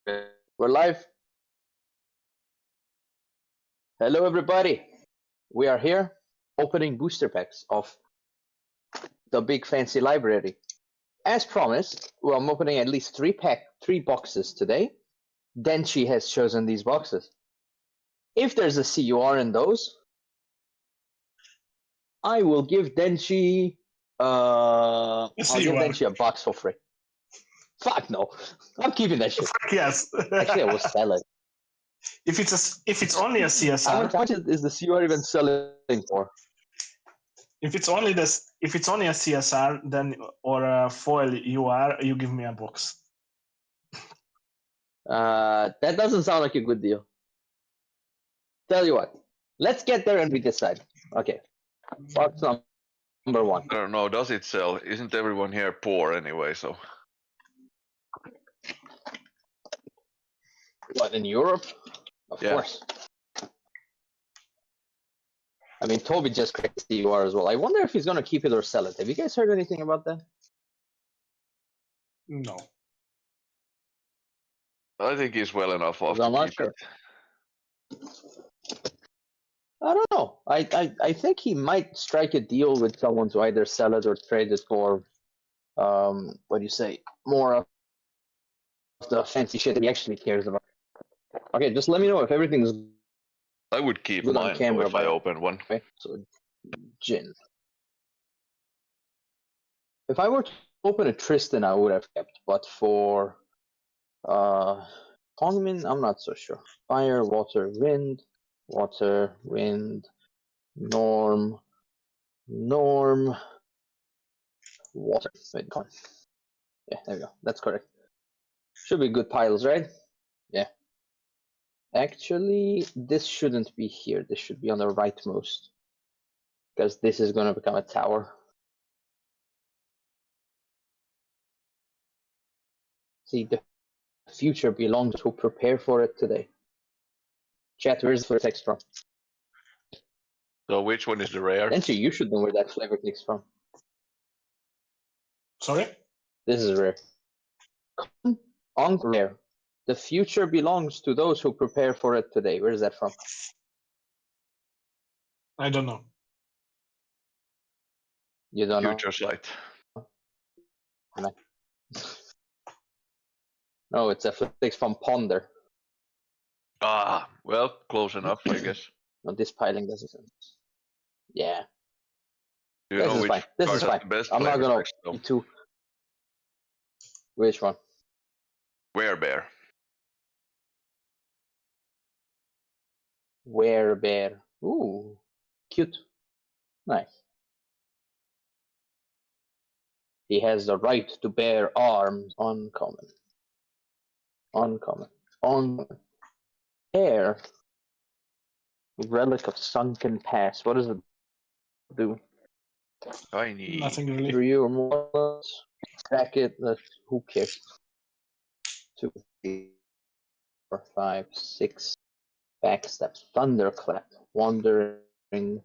We're live. Hello, everybody. We are here opening booster packs of the big fancy library. As promised, I'm opening at least three boxes today. Denchi has chosen these boxes. If there's a CUR in those, I will give Denchi. I'll give Denchi a box for free. Fuck no, I'm keeping that shit. Fuck yes. Actually, I will sell it. If it's only a CSR. How much is the CUR even selling for? If it's only a CSR, then or a foil UR, you give me a box. That doesn't sound like a good deal. Tell you what, let's get there and we decide. Okay, box number one. I don't know, does it sell? Isn't everyone here poor anyway, so... What, in Europe? Of course. I mean, Toby just created CUR as well. I wonder if he's going to keep it or sell it. Have you guys heard anything about that? No. I think he's well enough off to keep it. I don't know. I think he might strike a deal with someone to either sell it or trade it for, what do you say, more of the fancy shit that he actually cares about. Okay, just let me know if everything's I would keep good mine on camera if I open one. Okay, so Jin. If I were to open a Tristan, I would have kept, but for Hongmin, I'm not so sure. Fire, water, wind, norm, water. Wait, come on. Yeah, there we go. That's correct. Should be good piles, right? Yeah. Actually, this shouldn't be here. This should be on the rightmost. Because this is going to become a tower. See, the future belongs to prepare for it today. Chat, where's the text from? So which one is the rare? Actually, you should know where that flavor text from. Sorry? This is rare. On rare. The future belongs to those who prepare for it today. Where is that from? I don't know. You don't know? Future Sight. No, it's a flex from Ponder. Ah, well, close enough, I guess. No, this piling doesn't sense. Yeah. Do you know which fine. This is fine. I'm not gonna be too. Which one? Werebear. Werebear. Ooh, cute. Nice. He has the right to bear arms. Uncommon. Air. Relic of Sunken Pass. What does it do? Tiny. Nothing really. 3 or more. Stack it. Who cares? 2, 3, 4, 5, 6. Backstab. Thunderclap. Wandering.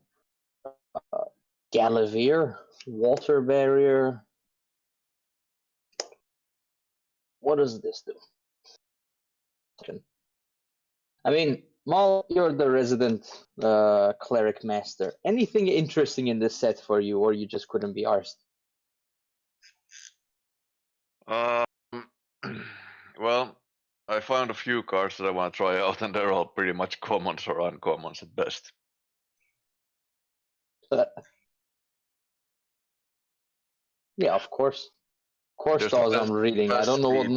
Galavier. Water Barrier. What does this do? I mean, Mal, you're the resident cleric master. Anything interesting in this set for you, or you just couldn't be arsed? Well, I found a few cards that I want to try out, and they're all pretty much commons or uncommons at best. Yeah, of course. Of course, those I'm reading. I don't know what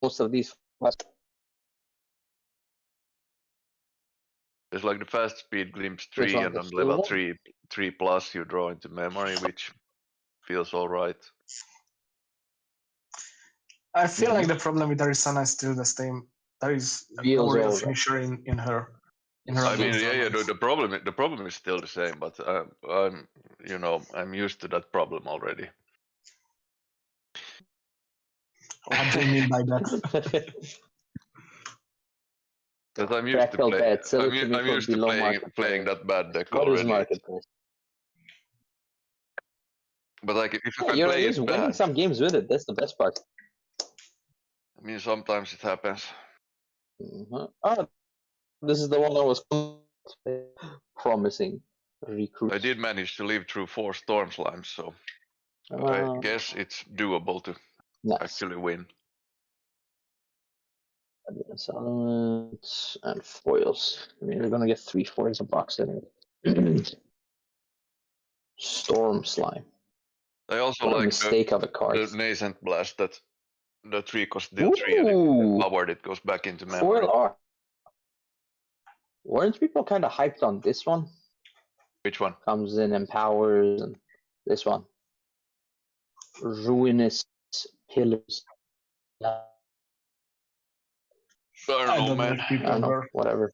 most of these. There's like the fast speed glimpse 3, and on level 3 plus you draw into memory, which feels alright. I feel like the problem with Arisana is still the same. There is no real finisher in her. I mean, yeah, the problem is still the same, but I'm used to that problem already. What do you mean by that? Because I'm used to playing that bad deck already. Marketplace? But like, if you can play it bad, winning some games with it. That's the best part. I mean, sometimes it happens. Ah, this is the one I was promising recruits. I did manage to live through 4 storm slimes, so I guess it's doable to nice. actually win. Elements and foils. I mean, we're gonna get 3 foils a box anyway. Storm slime. I also What a like mistake of a the card. nascent blast that the 3 cost deal 3 and Ooh, if powered it goes back into memory. foil art. Weren't people kind of hyped on this one? Which one? Comes in empowers and this one. Ruinous pillars. I I don't know, man. know, I people don't know, were. whatever.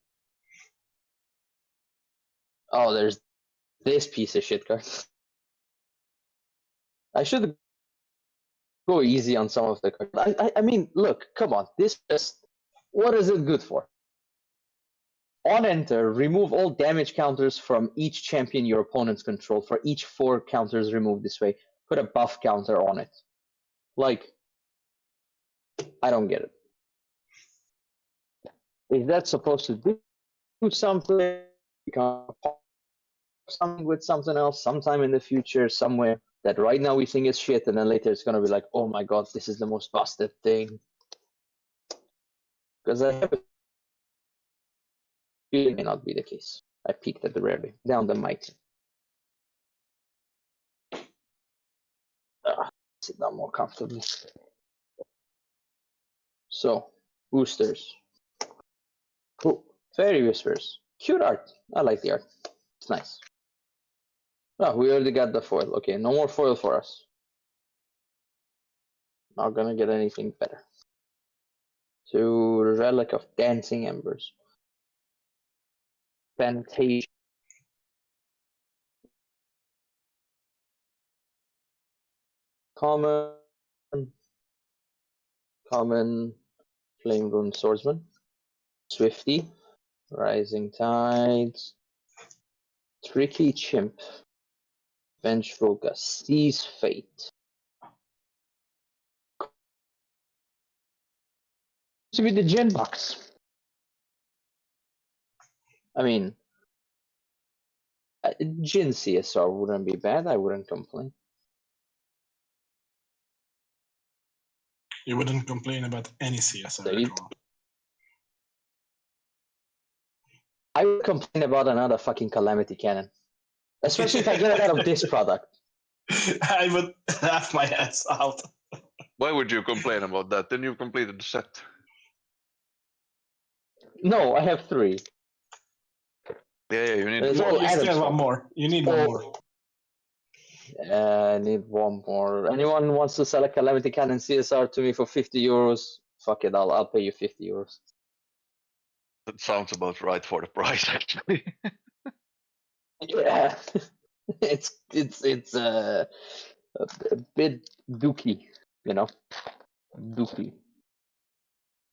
Oh, there's this piece of shit card. I should go easy on some of the cards. I mean, look, come on. This just, what is it good for? On enter, remove all damage counters from each champion your opponents control. For each 4 counters removed this way, put a buff counter on it. Like, I don't get it. Is that supposed to do something? Something with something else sometime in the future, somewhere that right now we think is shit, and then later it's gonna be like, oh my god, this is the most busted thing. Because I have a feeling it may not be the case. I peeked at the rarely. Down the mic. Sit down more comfortably. So, boosters. Cool. Fairy Whispers. Cute art. I like the art. It's nice. Oh, we already got the foil. Okay, no more foil for us. Not gonna get anything better. So, Relic of Dancing Embers. Fantasia. Common. Common. Flame Rune Swordsman. Swifty. Rising Tides. Tricky Chimp. Vengeful Gust. Seize Fate. To be the Gen box. I mean, Jin CSR wouldn't be bad. I wouldn't complain. You wouldn't complain about any CSR at all. I would complain about another fucking Calamity Cannon. Especially if I get it out of this product. I would laugh my ass out. Why would you complain about that? Then you've completed the set. No, I have 3. Yeah, you need There's more. all You still added have one stuff. more. You need one more. I need one more. Anyone wants to sell a Calamity Cannon CSR to me for 50 euros? Fuck it, I'll pay you 50 euros. That sounds about right for the price, actually. Yeah, it's a bit dookie, you know, dookie.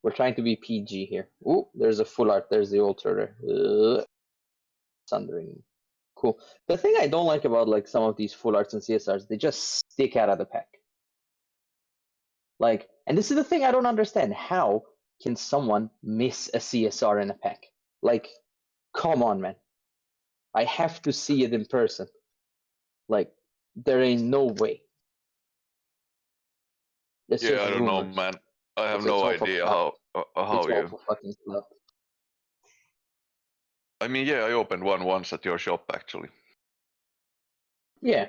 We're trying to be PG here. Ooh, there's a full art. There's the altar there. Sundering. Cool. The thing I don't like about like some of these full arts and CSRs, they just stick out of the pack. Like, and this is the thing I don't understand. How can someone miss a CSR in a pack? Like, come on, man. I have to see it in person. Like, there ain't no way. It's Yeah, just I don't know, rumors. man. I have It's no all for idea fluff. how It's you. all for fucking fluff. I mean, yeah, I opened one once at your shop, actually. Yeah.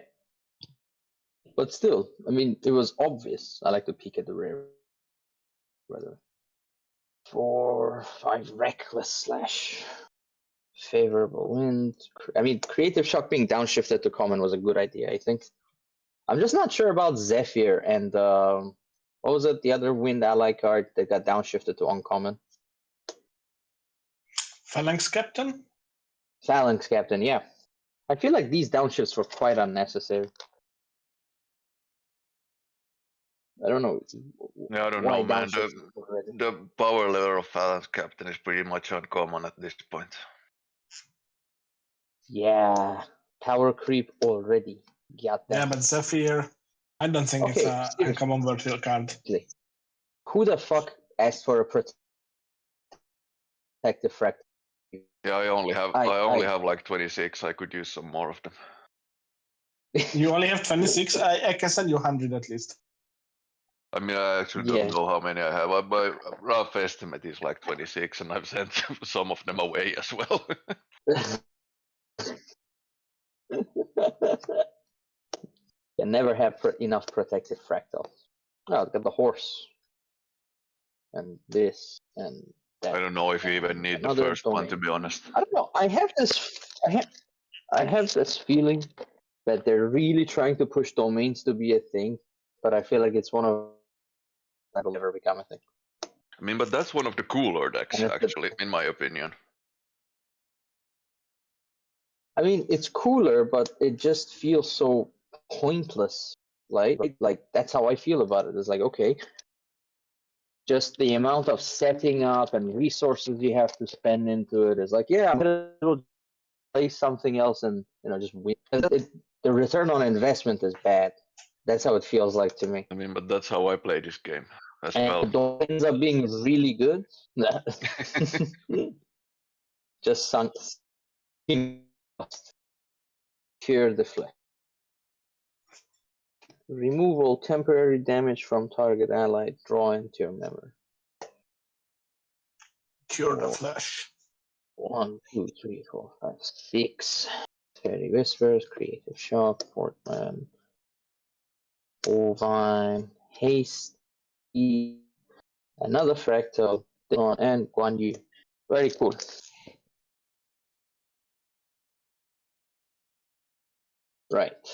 But still, I mean, it was obvious. I like to peek at the rear. By the way. 4, 5 reckless slash favorable wind. I mean, creative shock being downshifted to common was a good idea, I think. I'm just not sure about Zephyr and what was it? The other wind ally card that got downshifted to uncommon. Phalanx Captain? Phalanx Captain, yeah. I feel like these downshifts were quite unnecessary. I don't know. Yeah, I don't why know, man. downshifts already. The power level of Phalanx Captain is pretty much uncommon at this point. Yeah, power creep already. Got that. Yeah, but Zephyr, I don't think it's Okay, a seriously. uncommon virtual card. Who the fuck asked for a protective fractal? Yeah, I only have like 26. I could use some more of them. You only have 26. I can send you 100 at least. I mean, I actually don't know how many I have. My rough estimate is like 26, and I've sent some of them away as well. You never have enough protective fractals. Oh, look at the horse. And this and that. I don't know if you even need the Another first one, domain. to be honest. I don't know. I have this feeling that they're really trying to push domains to be a thing, but I feel like it's one of that will never become a thing. I mean, but that's one of the cooler decks, And actually, in my opinion. I mean, it's cooler, but it just feels so pointless. Like that's how I feel about it. It's like, okay, just the amount of setting up and resources you have to spend into it is like, yeah, I'm gonna play something else and just win. The return on investment is bad. That's how it feels like to me. I mean, but that's how I play this game as And well. if it ends up being really good, just sunk. Cure the flesh. Remove all temporary damage from target ally. Draw into your memory. Cure the flesh. 1, 2, 3, 4, 5, 6. Fairy Whispers, Creative Shock, Portman, Ovine, Haste, E, another Fractal, and Guan Yu. Very cool. Right.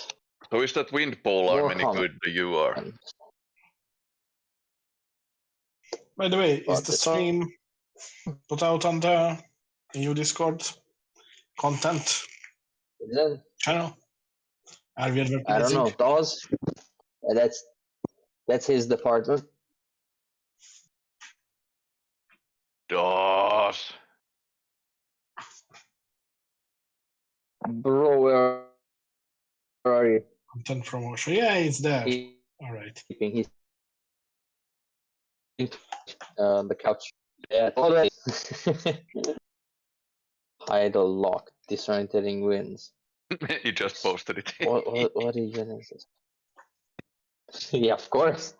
So is that wind polar any good, the UR? By the way, But is the stream put out on the EU Discord content channel? Are we advertising? I don't know. Dawes? That's his department. Dawes. Bro, where are you? Content promotion. Yeah, it's there. All right. He's the couch. Yeah, already. Idle lock, disorientating winds. He just posted it. What even is this? Yeah, of course.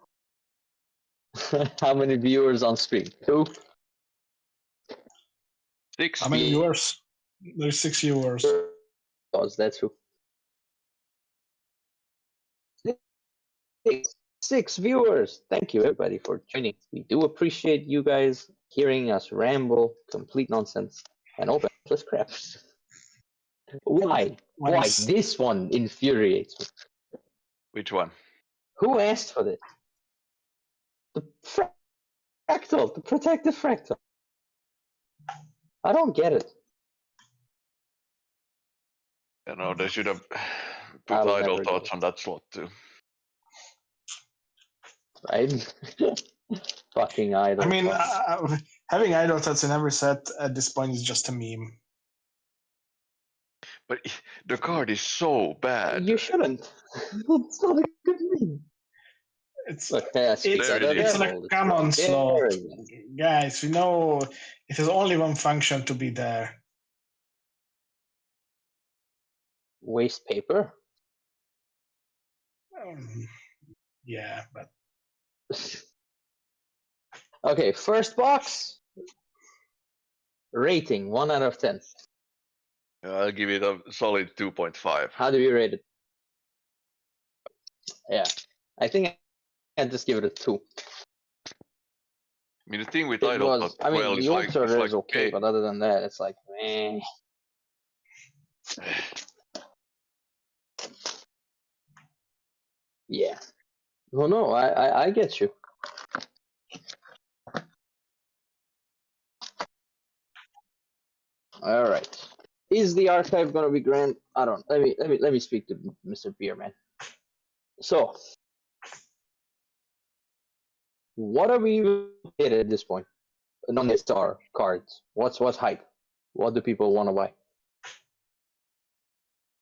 How many viewers on stream? 2? 6. How many viewers? There's 6 viewers. That's who. 6 viewers. Thank you, everybody, for joining. We do appreciate you guys hearing us ramble, complete nonsense, and hopeless crap. Why? Why? This one infuriates me. Which one? Who asked for this? The fractal, the protective fractal. I don't get it. You know, they should have put idle thoughts on that slot too. Right? Fucking idle. I mean, having idle thoughts in every set at this point is just a meme. But the card is so bad. You shouldn't. It's not a good meme. It's Look, it's a common slot. Guys, we know it has only one function to be there. Waste paper? Yeah, but... Okay, first box. Rating, 1 out of 10. I'll give it a solid 2.5. How do you rate it? Yeah, I think I'd just give it a 2. I mean, the thing with idle thought, I mean, the it's order like, is okay, but other than that, it's like, meh. Yeah. Well, no, I get you. All right. Is the archive gonna be grand? I don't. Let me speak to Mr. Beerman. So, what are we at this point? Non-star cards. What's hype? What do people want to buy?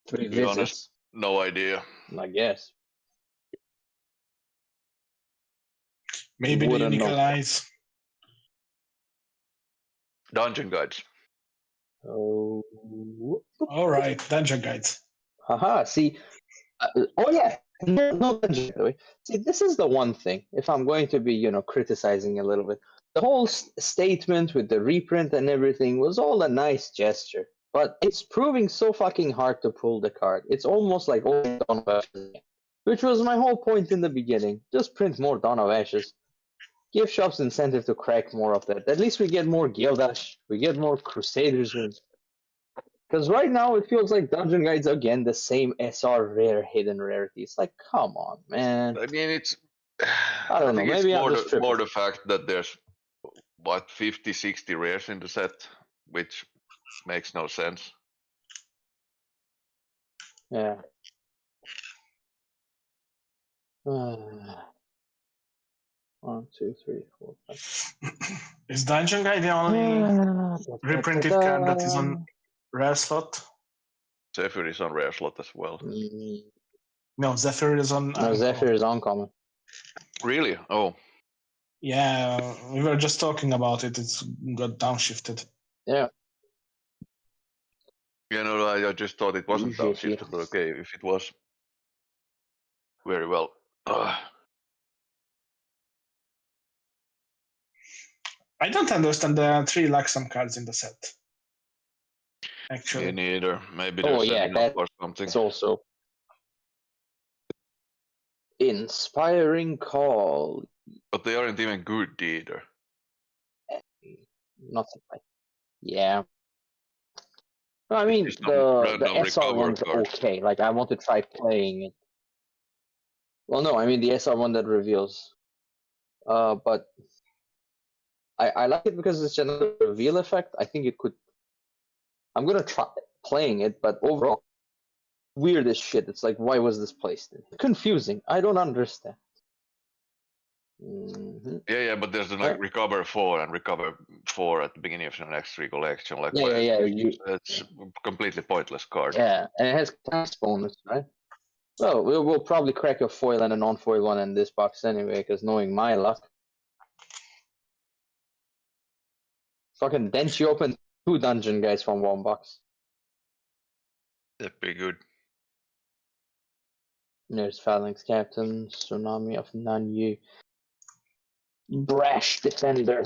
3 to be visits. honest, no idea. I guess. Maybe the Wouldn't unique know. allies. Dungeon guides. Oh. All right, dungeon guides. Haha, see. Oh, yeah. No, dungeon, by the way. See, this is the one thing, if I'm going to be, criticizing a little bit. The whole statement with the reprint and everything was all a nice gesture, but it's proving so fucking hard to pull the card. It's almost like old Dawn of Ashes again, which was my whole point in the beginning. Just print more Dawn of Ashes. Give shops incentive to crack more of that. At least we get more Gildash, we get more Crusaders wins. Because right now it feels like Dungeon Guides again the same SR rare hidden rarities. Like, come on, man. I mean, it's. I don't know. think it's Maybe I'm just tripping. more the fact that there's what 50, 60 rares in the set, which makes no sense. Yeah. One, two, three, four, five. Is Dungeon Guide the only reprinted card that is on rare slot? Zephyr is on rare slot as well. No, Zephyr is on. No, Zephyr is uncommon. Really? Oh. Yeah, we were just talking about it. It's got downshifted. Yeah. I just thought it wasn't downshifted, but okay, if it was, very well. I don't understand the 3 Luxem cards in the set. Actually. Me neither. Maybe they're setting up or something. It's also Inspiring Call. But they aren't even good either. Not like, yeah. No, I mean the SR one's okay. Like I want to try playing it. Well, no, I mean the SR one that reveals. But I like it because it's another reveal effect. I think it could. I'm gonna try playing it, but overall, weird as shit. It's like, why was this placed? Confusing. I don't understand. Mm-hmm. Yeah, but there's the recover 4 and recover 4 at the beginning of the next recollection. Like, it's a completely pointless card. Yeah, and it has class bonus, right? Well, we'll probably crack a foil and a non-foil one in this box anyway, because knowing my luck. Fucking dent you open 2 dungeon guys from 1 box. That'd be good. There's Phalanx Captain, Tsunami of Nanyu, Brash Defender.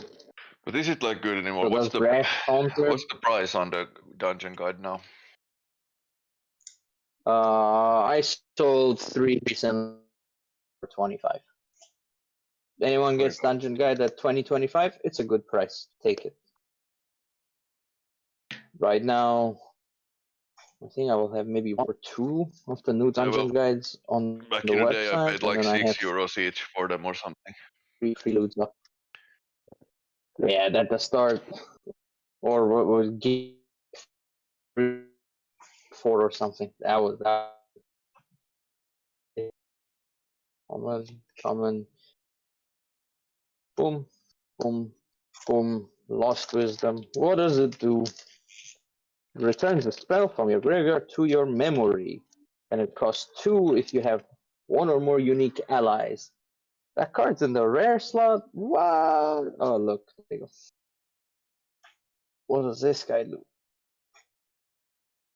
But is it like good anymore? So What's the price on the dungeon guide now? I sold 3% for 25. Anyone gets dungeon guide at 20-25, it's a good price. Take it. Right now, I think I will have maybe 1 or 2 of the new dungeon guides on back the in the website. day, I paid like €6 each for them or something. 3 loots up. Yeah, at the start, or what was Geek 4 or something. That was that. Common. Boom, boom, boom. Lost Wisdom. What does it do? It returns a spell from your graveyard to your memory, and it costs 2 if you have 1 or more unique allies. That card's in the rare slot. Wow! Oh, look. There you go. What does this guy do?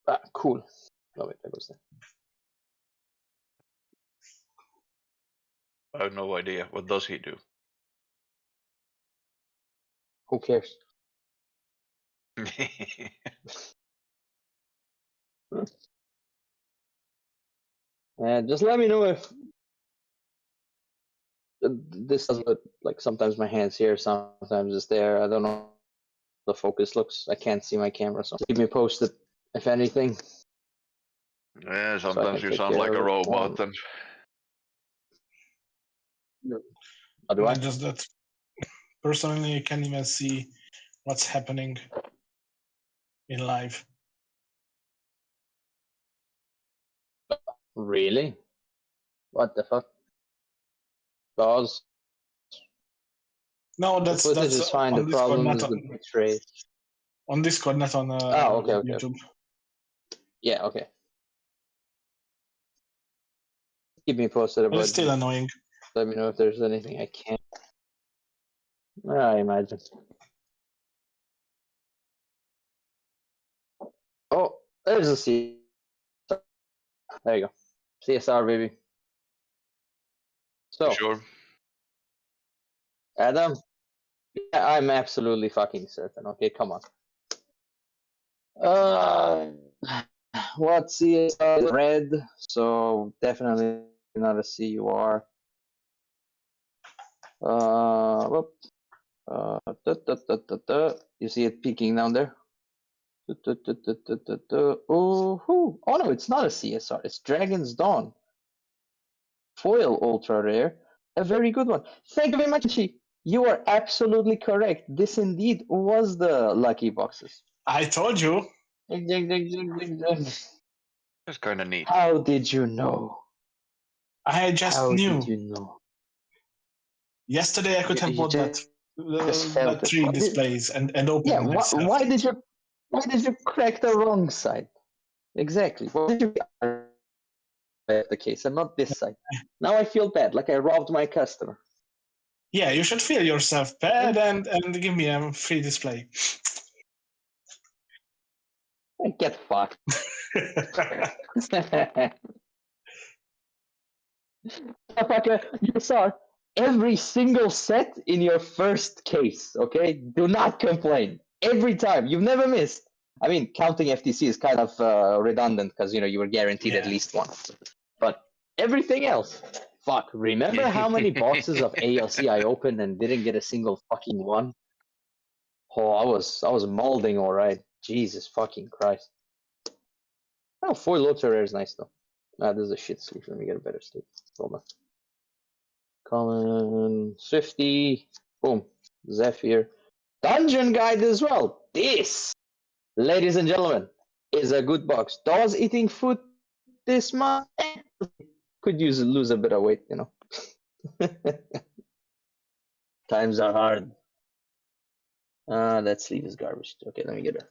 Ah, cool. Oh, wait, that goes there. I have no idea. What does he do? Who cares? Just let me know if this doesn't look like sometimes my hand's here, sometimes it's there. I don't know how the focus looks. I can't see my camera, so keep me posted if anything. Yeah, sometimes you sound like a robot. And how do I? Just that personally, you can't even see what's happening in live. Really? What the fuck? Pause. No, that's is fine. The problem is the bitrate. On Discord, not on okay. YouTube. Yeah, okay. Keep me posted about it. It's still annoying. Let me know if there's anything I can't. I imagine. Oh, there's a C. There you go. CSR, baby. So, Sure. Adam, yeah, I'm absolutely fucking certain. Okay, come on. What CSR? Red, so definitely not a CUR. Whoop. You see it peeking down there? Oh no, it's not a CSR. It's Dragon's Dawn. Foil ultra rare. A very good one. Thank you very much, Chi. You are absolutely correct. This indeed was the lucky boxes. I told you. Ding, ding, ding, ding, ding, ding. That's kind of neat. How did you know? I just How knew. did you know? Yesterday I could have bought just felt that it. 3 displays and opened Yeah, it myself. why did you crack the wrong side? Exactly. Why did you the case and not this side? Now I feel bad, like I robbed my customer. Yeah, you should feel yourself bad and give me a free display. Get fucked. Motherfucker, you saw every single set in your first case, okay? Do not complain. Every time. You've never missed. I mean, counting FTC is kind of redundant because, you were guaranteed at least one. But everything else, fuck. Remember how many boxes of ALC I opened and didn't get a single fucking one? Oh, I was molding all right. Jesus fucking Christ. Oh, foil ultra rare is nice though. Ah, this is a shit sleeve. Let me get a better sleeve. Hold on. Common, Swifty, boom, Zephyr. Dungeon Guide as well. This, ladies and gentlemen, is a good box. Does eating food this month? Could lose a bit of weight, Times are hard. That sleeve is garbage. Okay, let me get a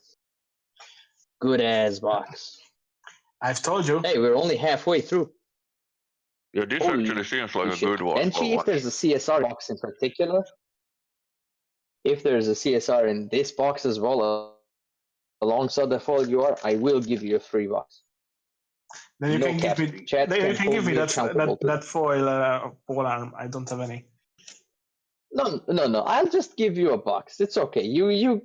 good ass box. I've told you. Hey, we're only halfway through. Yeah, this Holy actually seems like shit. a good one. And if there's a CSR box in particular, if there's a CSR in this box as well, alongside the foil you are, I will give you a free box. Then you No can caps. give me. Chat Then you can can hold give me me accountable to that foil pole arm. I don't have any. No. I'll just give you a box. It's okay. You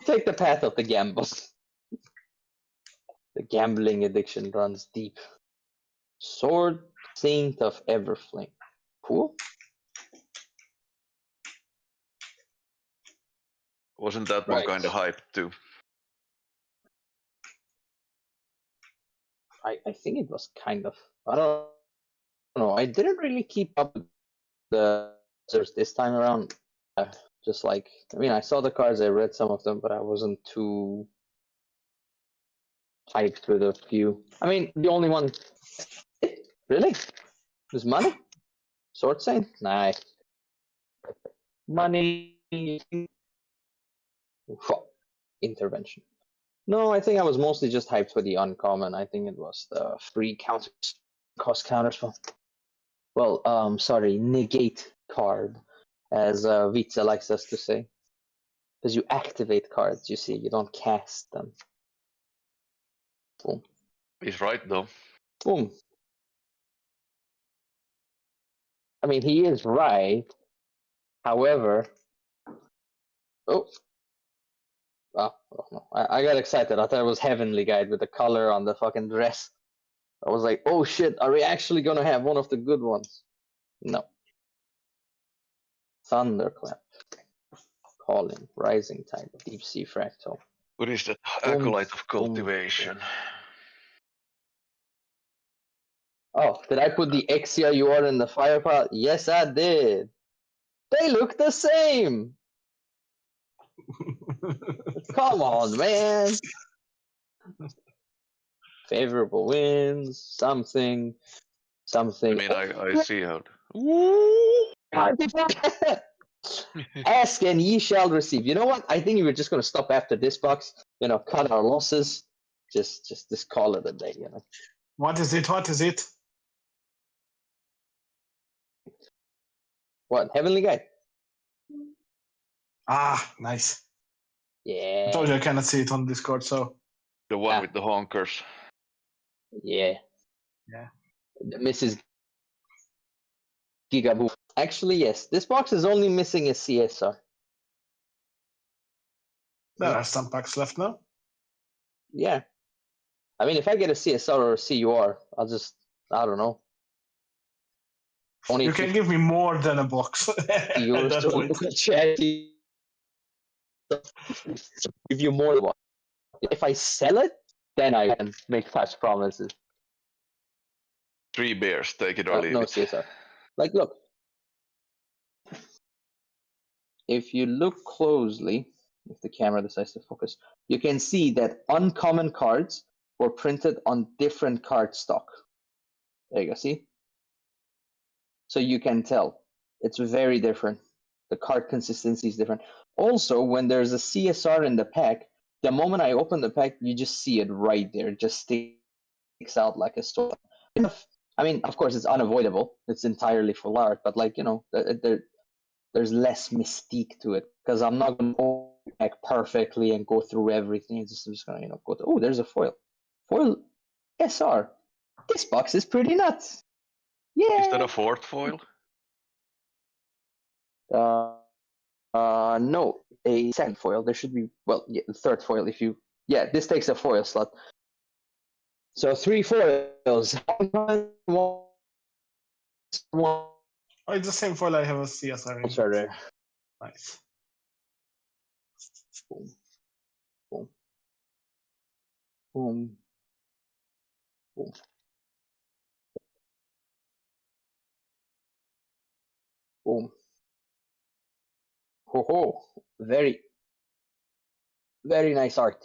take the path of the gamble. The gambling addiction runs deep. Sword Saint of Everflame. Cool. Wasn't that one kind of hyped too? I think it was kind of. I don't know. I didn't really keep up with the answers this time around. Just like, I saw the cards, I read some of them, but I wasn't too hyped with a few. The only one. Really? There's money? Sword Saint? Nice. Money. Intervention. No, I think I was mostly just hyped for the uncommon. I think it was the free counters, cost counters. Sorry, negate card, as Vitsa likes us to say. Because you activate cards, you see, you don't cast them. Boom. He's right though. Boom. He is right. However, no. I got excited. I thought it was Heavenly Guide with the color on the fucking dress. I was like, oh shit, are we actually gonna have one of the good ones? No. Thunderclap. Calling. Rising Tide. Deep Sea Fractal. What is that? Boom, Acolyte of boom, Cultivation. Oh, did I put the Exia you are in the fire pile? Yes, I did. They look the same. Come on, man. Favorable winds, something. I see how. Ask and ye shall receive. You know what? I think we're just gonna stop after this box. Cut our losses. Just call it a day. What is it? What is it? What? Heavenly Guide. Ah, nice. Yeah. I told you I cannot see it on Discord, so. The one with the honkers. Yeah. Yeah. Mrs. Gigaboo. Actually, yes. This box is only missing a CSR. There are some packs left now. Yeah. I mean, if I get a CSR or a CUR, I'll just, I don't know. Only You can give me more than a box. yours to local charity. Give you more than one. If I sell it, then I can make such promises. 3 bears, take it or leave No it. CSR. Like, look. If you look closely, if the camera decides to focus, you can see that uncommon cards were printed on different card stock. There you go, see? So you can tell. It's very different. The card consistency is different. Also, when there's a CSR in the pack, the moment I open the pack, you just see it right there. It just sticks out like a sore thumb. I mean, of course, it's unavoidable. It's entirely full art, but like, you know, there's less mystique to it because I'm not going to open the pack perfectly and go through everything. I'm just going to, you know, go to, oh, there's a foil. Foil SR. This box is pretty nuts. Yeah. Is that a 4th foil? No, a 2nd foil. There should be, well, yeah, the 3rd foil if you, yeah, this takes a foil slot. So 3 foils. Oh, it's the same foil I have a CSR in. Sorry. Nice. Boom. Boom. Boom. Boom. Boom. Ho ho. Very, very nice art.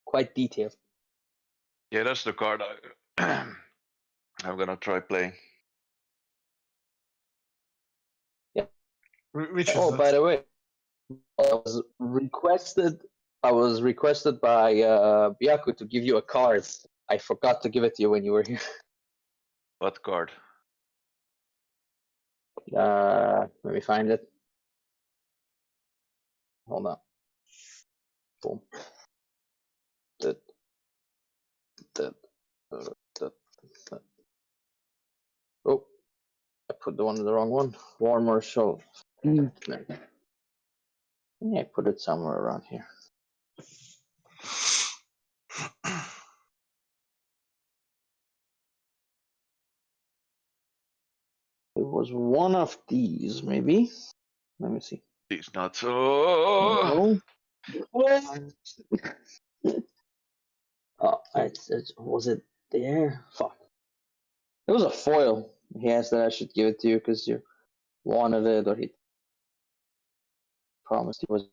Quite detailed. Yeah, that's the card I'm gonna try playing. Yeah. Which is by the way, I was requested by Byaku to give you a card. I forgot to give it to you when you were here. What card? Let me find it. Hold on. Boom. Oh, I put the one in the wrong one. Warmer show. Yeah, I put it somewhere around here. It was one of these, maybe. Let me see. These nuts. Oh, No. Oh, was it there? Fuck. It was a foil. He asked that I should give it to you because you wanted it, or he promised it was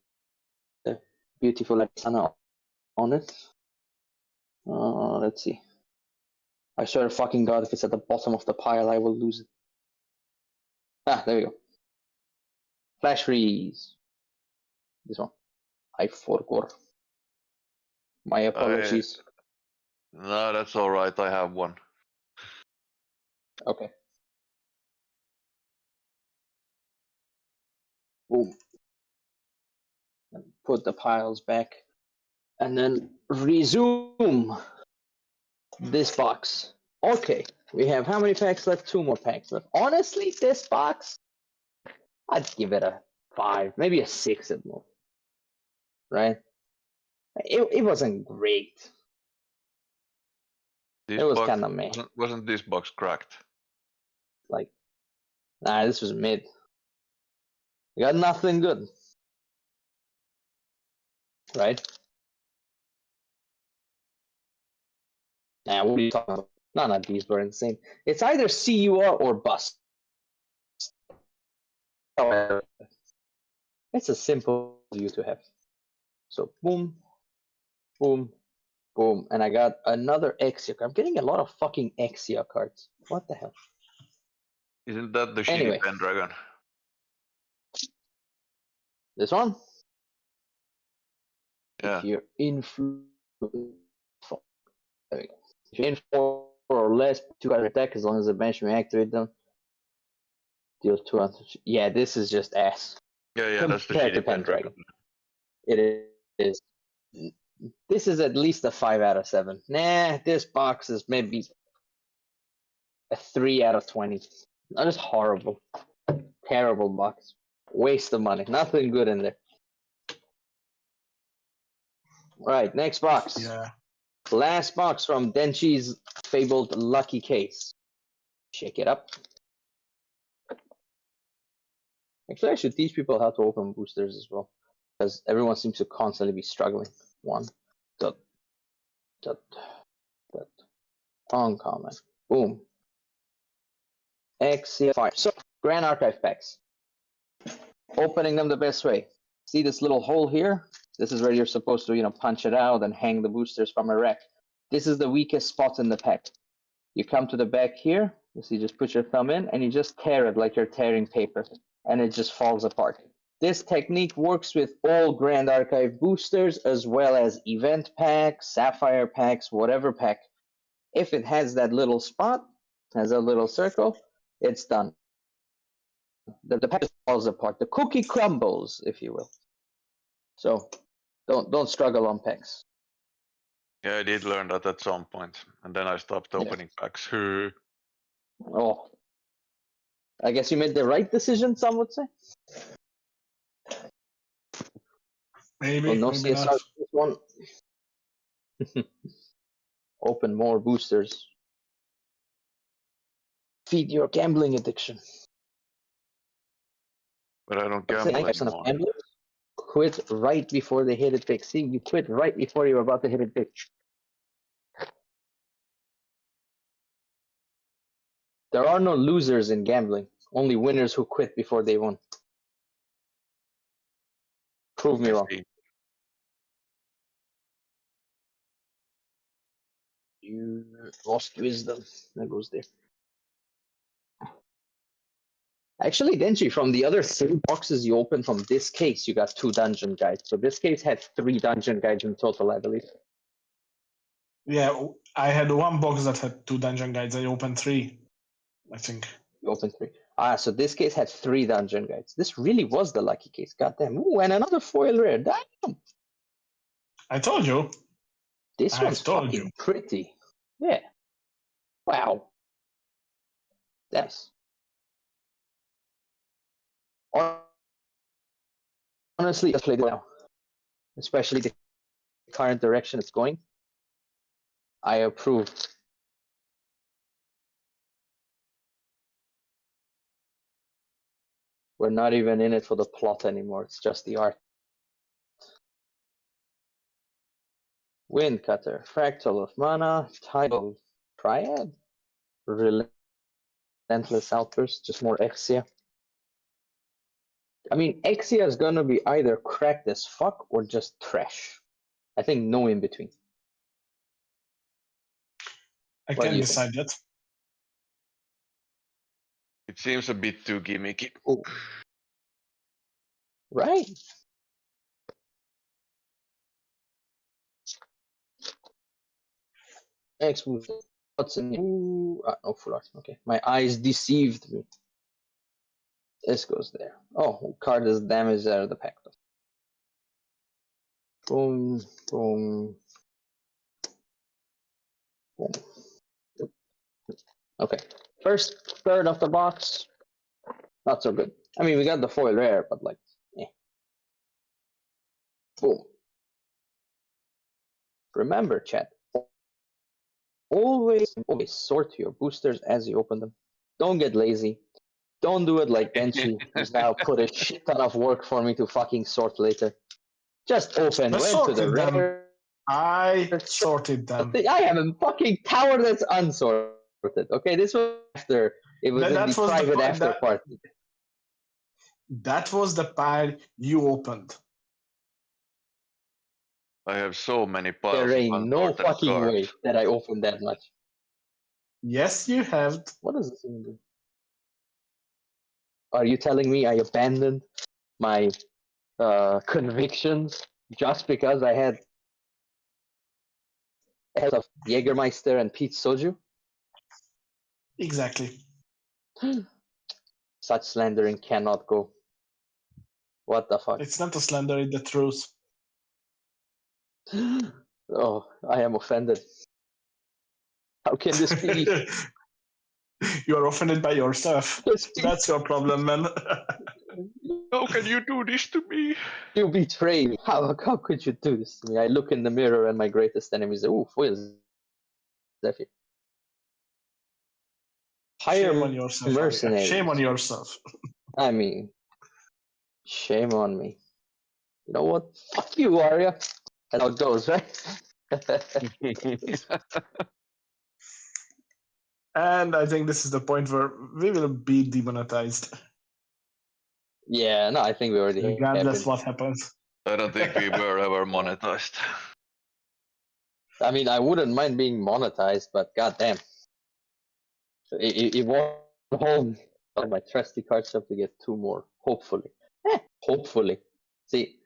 a beautiful antenna on it. Let's see. I swear to fucking God, if it's at the bottom of the pile, I will lose it. Ah, there we go. Flash freeze. This one. I forgot. My apologies. no, that's all right. I have one. Okay. Boom. And put the piles back. And then resume this box. Okay. We have how many packs left? 2 more packs left. Honestly, this box, I'd give it a 5, maybe a 6 at most. Right? It wasn't great. This It was box kind of meh. wasn't this box cracked? Like, nah, this was mid. You got nothing good. Right? Nah, what are you talking about? None of these were insane. It's either CUR or bust. It's a simple view to have. So boom, boom, boom, and I got another Exia card. I'm getting a lot of fucking Exia cards. What the hell? Isn't that the Anyway. shitty Pendragon? This one? Yeah. If you're in there we go. If you're in 4 or less, 2 card attack as long as the bench may activate them. Deal 200. Yeah, this is just ass. Yeah, that's the Compared to shitty Pendragon. It is. This is at least a 5 out of 7. Nah, this box is maybe a 3 out of 20. That is horrible. Terrible box. Waste of money. Nothing good in there. Right, next box. Yeah. Last box from Denchi's fabled lucky case. Shake it up. Actually, I should teach people how to open boosters as well, because everyone seems to constantly be struggling. One, dot, dot, dot, uncommon, boom. XC5. So, Grand Archive packs. Opening them the best way. See this little hole here? This is where you're supposed to, punch it out and hang the boosters from a rack. This is the weakest spot in the pack. You come to the back here, you see, just put your thumb in, and you just tear it like you're tearing paper, and it just falls apart. This technique works with all Grand Archive boosters, as well as event packs, sapphire packs, whatever pack. If it has that little spot, has a little circle, it's done. The pack just falls apart. The cookie crumbles, if you will. So don't struggle on packs. Yeah, I did learn that at some point, and then I stopped opening packs. Oh, I guess you made the right decision, some would say. Maybe, well, no maybe CSR not. This one. Open more boosters. Feed your gambling addiction. But I don't gamble anymore. Quit right before they hit it big. See, you quit right before you're about to hit it big. There are no losers in gambling. Only winners who quit before they won. Prove me wrong. You lost wisdom. That goes there. Actually, Denji, from the other 3 boxes you opened from this case, you got 2 dungeon guides. So this case had 3 dungeon guides in total, I believe. Yeah, I had one box that had 2 dungeon guides. I opened 3, I think. You opened 3. So this case had 3 dungeon guides. This really was the lucky case. Goddamn. Ooh, and another foil rare. Damn. I told you. This one's fucking pretty. Yeah. Wow. Nice. Honestly, just played well. Especially the current direction it's going. I approve. We're not even in it for the plot anymore. It's just the art. Wind Cutter, Fractal of Mana, Tidal Triad, Relentless Outburst, just more Exia. I mean, Exia is gonna be either cracked as fuck or just trash. I think no in between. I can't decide that. It seems a bit too gimmicky. Ooh. Right. Next move. What's in no full art. Okay. My eyes deceived me. This goes there. Oh, card is damaged out of the pack. Boom, boom, boom. Okay. First third of the box, not so good. I mean, we got the foil rare, but like, eh. Boom. Remember, chat. Always sort your boosters as you open them. Don't get lazy. Don't do it like Denchi, who's now put a shit ton of work for me to fucking sort later. Just open, went to the rare. I sorted them. I am a fucking tower that's unsorted. Okay, this was after. It was in the private after party. That was the pile you opened. I have so many piles. There ain't no fucking way that I opened that much. Yes, you have. What does this mean? Are you telling me I abandoned my convictions just because I had head of Jägermeister and Pete Soju? Exactly. Such slandering cannot go. What the fuck? It's not a slander, it's the truth. Oh, I am offended. How can this be? You are offended by yourself. That's your problem, man. How can you do this to me? You betrayed me. How could you do this to me? I look in the mirror and my greatest enemy is, ooh, foils. Hire Shame on yourself, Aria. mercenaries. Shame on yourself. I mean, shame on me. You know what? Fuck you, Aria. That's how it goes, right? And I think this is the point where we will be demonetized. Yeah, no, I think we already Regardless have what happens. I don't think we were ever monetized. I mean, I wouldn't mind being monetized, but goddamn. So it won't hold my trusty Cardshop to get 2 more, hopefully. Hopefully. See,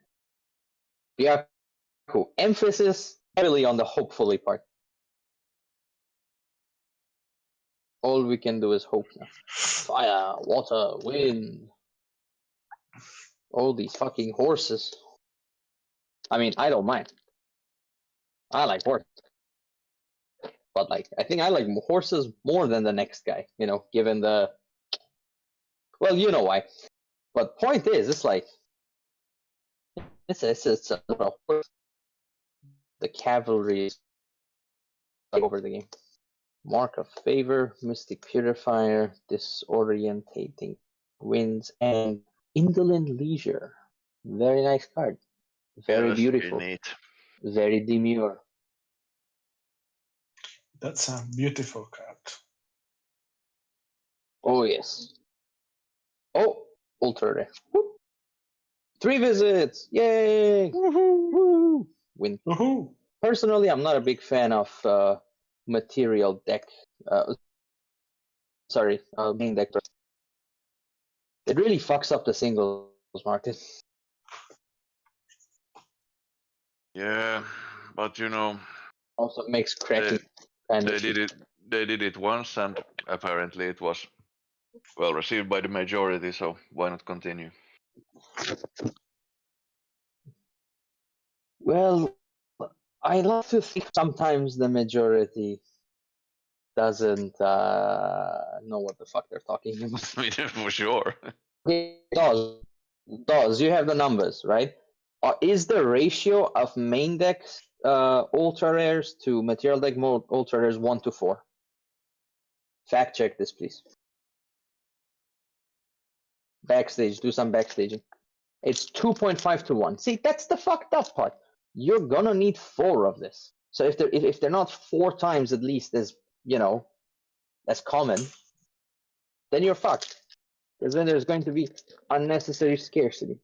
Byaku, emphasis heavily on the hopefully part. All we can do is hope now. Fire, water, wind. All these fucking horses. I mean, I don't mind. I like horses. But like, I think I like horses more than the next guy, you know, given the, well, you know why. But point is, it's like, it's a horse. The cavalry is over the game. Mark of Favor, Mystic Purifier, Disorientating Winds, and Indolent Leisure. Very nice card. Very Yes, beautiful. neat. Very demure. That's a beautiful card. Oh, yes. Oh, ultra rare. Whoop. 3 visits! Yay! Woohoo! Woo! Win. Woohoo! Personally, I'm not a big fan of material deck. Main deck. It really fucks up the singles market. Yeah, but you know, Also makes cracking kind they of did shit. it. They did it once, and apparently it was well received by the majority. So why not continue? Well, I like to think sometimes the majority doesn't know what the fuck they're talking about. I mean, for sure. It does. You have the numbers, right? Is the ratio of main deck ultra rares to material deck mode ultra rares 1 to 4? Fact check this, please. Backstage, do some backstaging. It's 2.5 to 1. See, that's the fucked up part. You're gonna need 4 of this. So if they're not 4 times at least as, you know, as common, then you're fucked. Because then there's going to be unnecessary scarcity.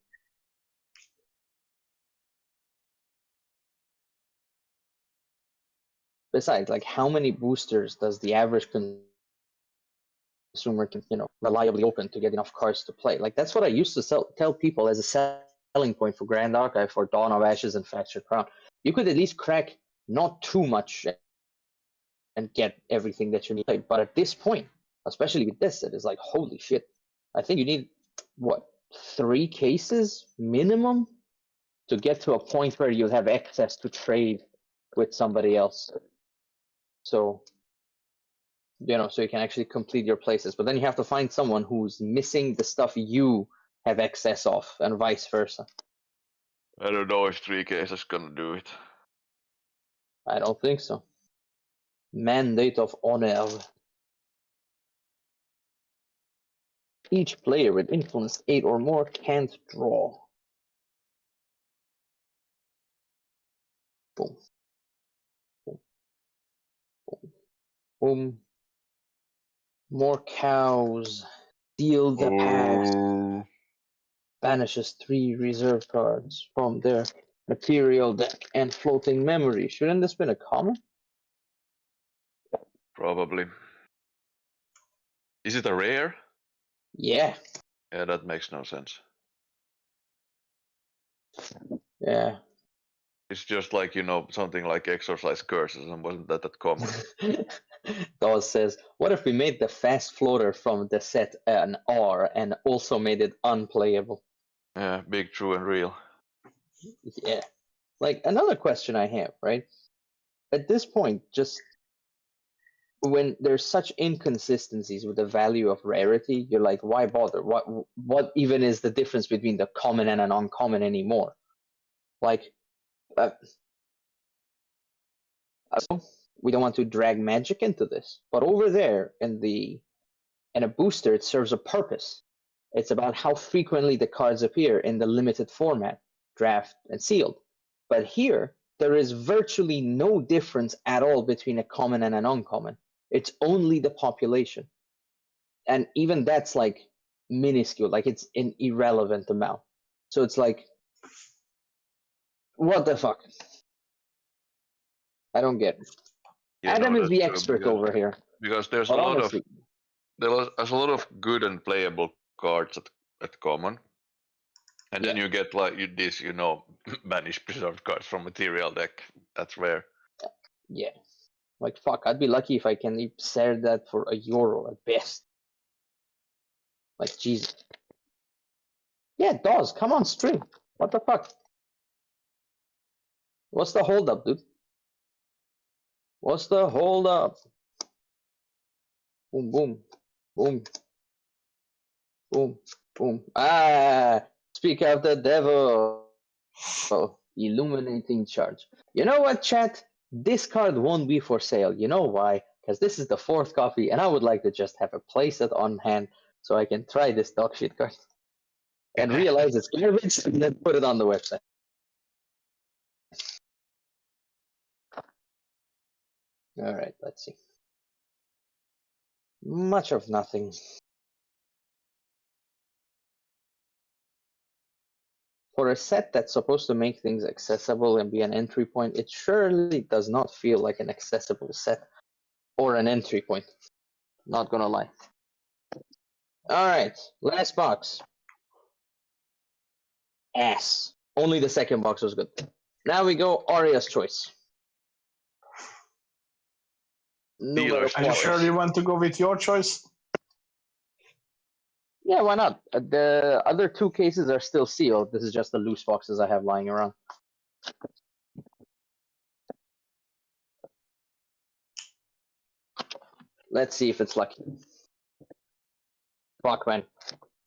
Besides, like, how many boosters does the average consumer can, you know, reliably open to get enough cards to play? Like, that's what I used to tell people as a selling point for Grand Archive, for Dawn of Ashes and Fractured Crown. You could at least crack not too much and get everything that you need. But at this point, especially with this, it is like, holy shit. I think you need, what, 3 cases minimum to get to a point where you have access to trade with somebody else. So, you know, so you can actually complete your places. But then you have to find someone who's missing the stuff you have excess of, and vice versa. I don't know if 3K is gonna do it. I don't think so. Mandate of Honor. Each player with influence 8 or more can't draw. Boom. Boom. Boom. Boom. More cows. Seal the past. Banishes 3 reserve cards from their material deck and floating memory. Shouldn't this been a common? Probably. Is it a rare? Yeah. Yeah, that makes no sense. Yeah. It's just like, you know, something like exorcise curses, and wasn't that common? Dawes says, what if we made the fast floater from the set an R and also made it unplayable? Yeah, big, true, and real. Yeah. Like, another question I have, right? At this point, just when there's such inconsistencies with the value of rarity, you're like, why bother? What even is the difference between the common and an uncommon anymore? Like, we don't want to drag Magic into this, but over there in a booster, it serves a purpose. It's about how frequently the cards appear in the limited format, draft and sealed. But here, there is virtually no difference at all between a common and an uncommon. It's only the population. And even that's like minuscule, like it's an irrelevant amount. So it's like, what the fuck? I don't get it. Yeah, Adam no, is the that's true, expert over here. because there's But a lot of honestly, there's a lot of good and playable cards at common, and then yeah. you get like this, banished preserved cards from material deck. That's rare. Yeah. Like, fuck, I'd be lucky if I can sell that for €1 at best. Like, Jesus. Yeah, it does. Come on, stream. What the fuck? What's the holdup, dude? What's the holdup? Boom, boom, boom, boom, boom. Ah, speak of the devil. Oh, illuminating charge. You know what, chat? This card won't be for sale. You know why? Because this is the 4th copy, and I would like to just have a playset on hand so I can try this dog shit card and realize it's garbage and then put it on the website. All right, let's see. Much of nothing. For a set that's supposed to make things accessible and be an entry point, it surely does not feel like an accessible set or an entry point. Not gonna lie. All right, last box. Ass. Only the second box was good. Now we go Aria's choice. Numero Dealer's Are you choice. sure you want to go with your choice? Yeah, why not? The other 2 cases are still sealed. This is just the loose boxes I have lying around. Let's see if it's lucky. Fuck, man.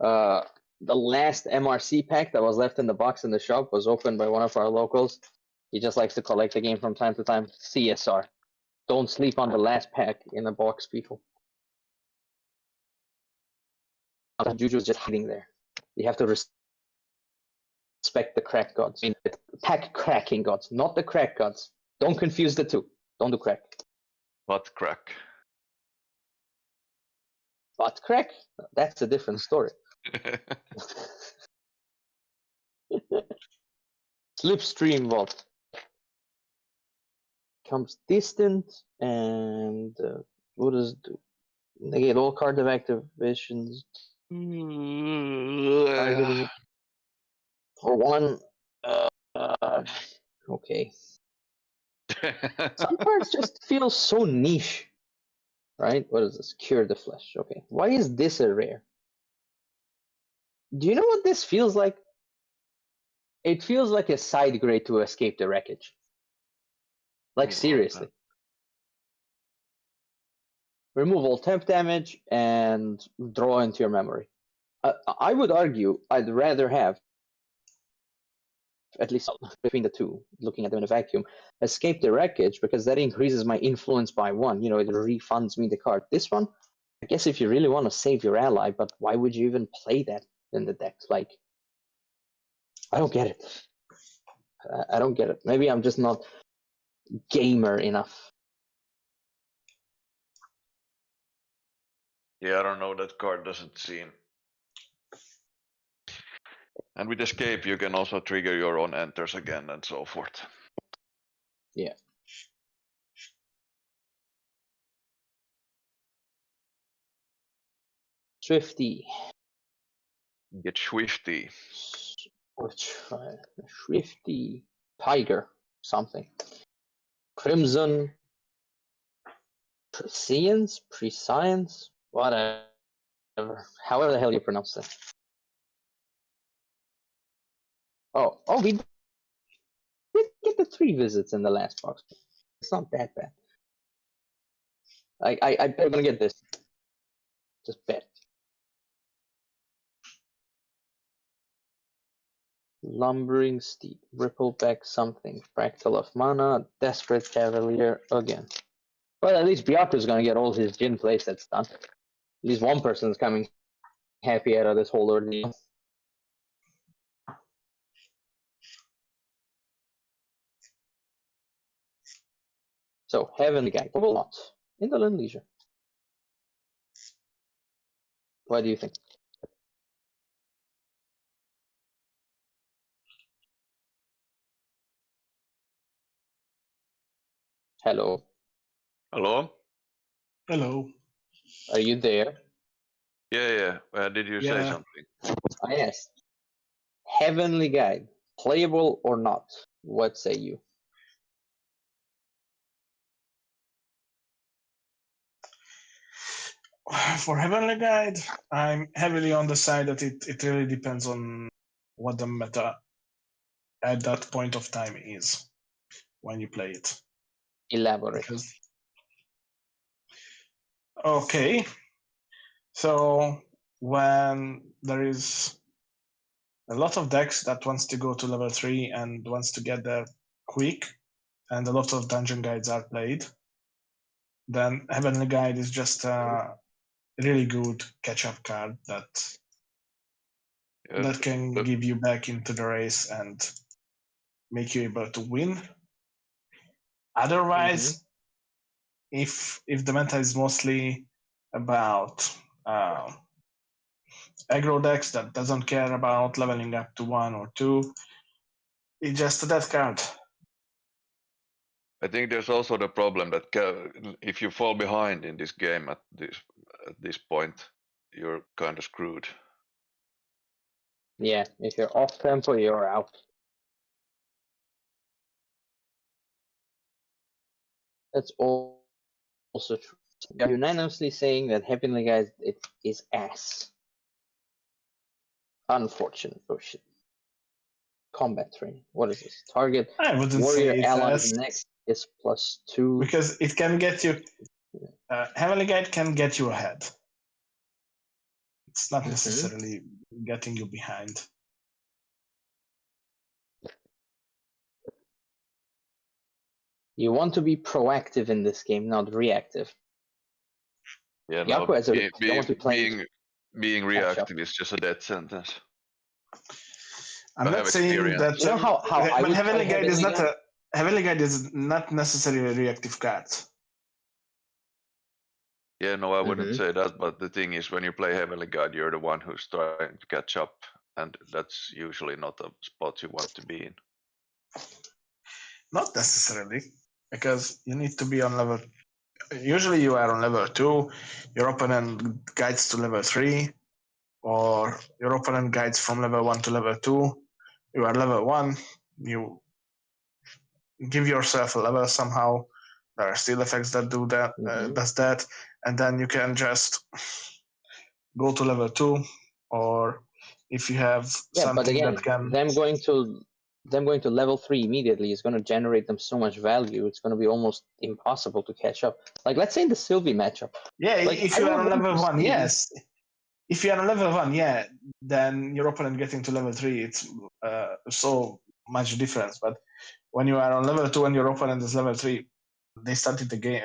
The last MRC pack that was left in the box in the shop was opened by one of our locals. He just likes to collect the game from time to time. CSR. Don't sleep on the last pack in the box, people. Juju is just hiding there. You have to respect the crack gods. I mean, pack cracking gods, not the crack gods. Don't confuse the two. Don't do crack. Butt crack. Butt crack? That's a different story. Slipstream vault. Comes distant and what does it do? Negate all card of activations. For 1. Okay. Some cards just feel so niche. Right? What is this? Cure the Flesh. Okay. Why is this a rare? Do you know what this feels like? It feels like a side grade to Escape the Wreckage. Like, seriously. Remove all temp damage and draw into your memory. I would argue I'd rather have, at least between the two, looking at them in a vacuum, Escape the Wreckage, because that increases my influence by 1. You know, it refunds me the card. This one, I guess if you really want to save your ally, but why would you even play that in the deck? Like, I don't get it. I don't get it. Maybe I'm just not gamer enough. Yeah, I don't know. That card doesn't seem. And with escape, you can also trigger your own enters again and so forth. Yeah. Swifty. Get swifty. Swifty. Tiger. Something. Crimson. Prescience, whatever. However the hell you pronounce it. Oh, we did get the 3 visits in the last box. It's not that bad. I bet I'm gonna get this. Just bet. Lumbering Steed, Rippleback something, Fractal of Mana, Desperate Cavalier again. Well, at least Byaku's gonna get all his Jin playsets done. At least one person's coming happy out of this whole ordeal. So, Heavenly Guide, double lot, Indolent Leisure. What do you think? Hello. Hello? Hello. Are you there? Yeah. Did you say something? I asked. Heavenly Guide, playable or not? What say you? For Heavenly Guide, I'm heavily on the side that it really depends on what the meta at that point of time is when you play it. Elaborate. Okay. So when there is a lot of decks that wants to go to level 3 and wants to get there quick, and a lot of dungeon guides are played, then Heavenly Guide is just a really good catch-up card that can give you back into the race and make you able to win. Otherwise, if the meta is mostly about aggro decks that doesn't care about leveling up to 1 or 2, it's just a death card. I think there's also the problem that if you fall behind in this game at this point, you're kind of screwed. Yeah, if you're off tempo, you're out. That's also true. They're unanimously saying that Heavenly Guide it is ass. Unfortunate. Oh shit. Combat training. What is this? Target I wouldn't warrior say it's allies ass, next is +2. because it can get you. Heavenly Guide can get you ahead. It's not necessarily getting you behind. You want to be proactive in this game, not reactive. Yeah, Yaku no, as a being reactive is just a death sentence. I'm not saying that. You know how I would Heavenly play Guide is not Guide? Heavenly Guide is not necessarily a reactive card. Yeah, no, I wouldn't say that, but the thing is, when you play Heavenly Guide, you're the one who's trying to catch up, and that's usually not a spot you want to be in. Not necessarily, because you need to be on level. Usually you are on level 2, your opponent guides to level 3, or your opponent guides from level 1 to level 2. You are level 1, you give yourself a level somehow. There are still effects that do that, does that, and then you can just go to level 2, or if you have something but again, that can. Them going to level 3 immediately is going to generate them so much value. It's going to be almost impossible to catch up. Like, let's say in the Sylvie matchup. Yeah, like, if you are on level 1, yes. If you are on level 1, yeah, then your opponent getting to level 3, it's so much difference. But when you are on level 2 and your opponent is level 3, they started the game.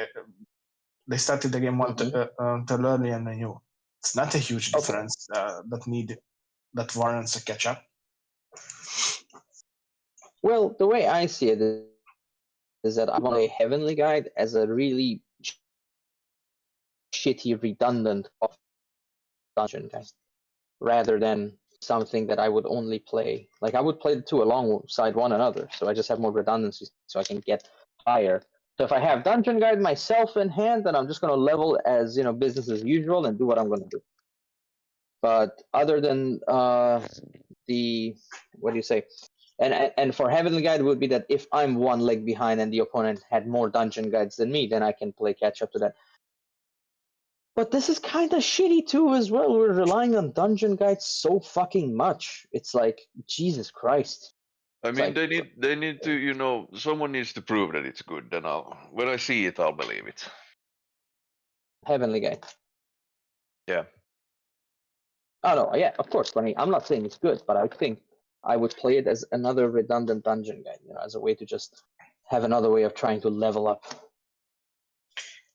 They started the game one turn early, and then you. It's not a huge difference that warrants a catch up. Well, the way I see it is that I want a Heavenly Guide as a really shitty, redundant dungeon guide, rather than something that I would only play. Like, I would play the two alongside one another, so I just have more redundancy, so I can get higher. So if I have Dungeon Guide myself in hand, then I'm just going to level as business as usual and do what I'm going to do. But other than the what do you say? And for Heavenly Guide would be that if I'm one leg behind and the opponent had more dungeon guides than me, then I can play catch up to that. But this is kind of shitty too as well. We're relying on dungeon guides so fucking much. It's like, Jesus Christ. I It's mean, like- they need to, you know, someone needs to prove that it's good. Then when I see it, I'll believe it. Heavenly Guide. Yeah. Oh no, yeah, of course. I mean, I'm not saying it's good, but I think I would play it as another redundant dungeon guide, you know, as a way to just have another way of trying to level up.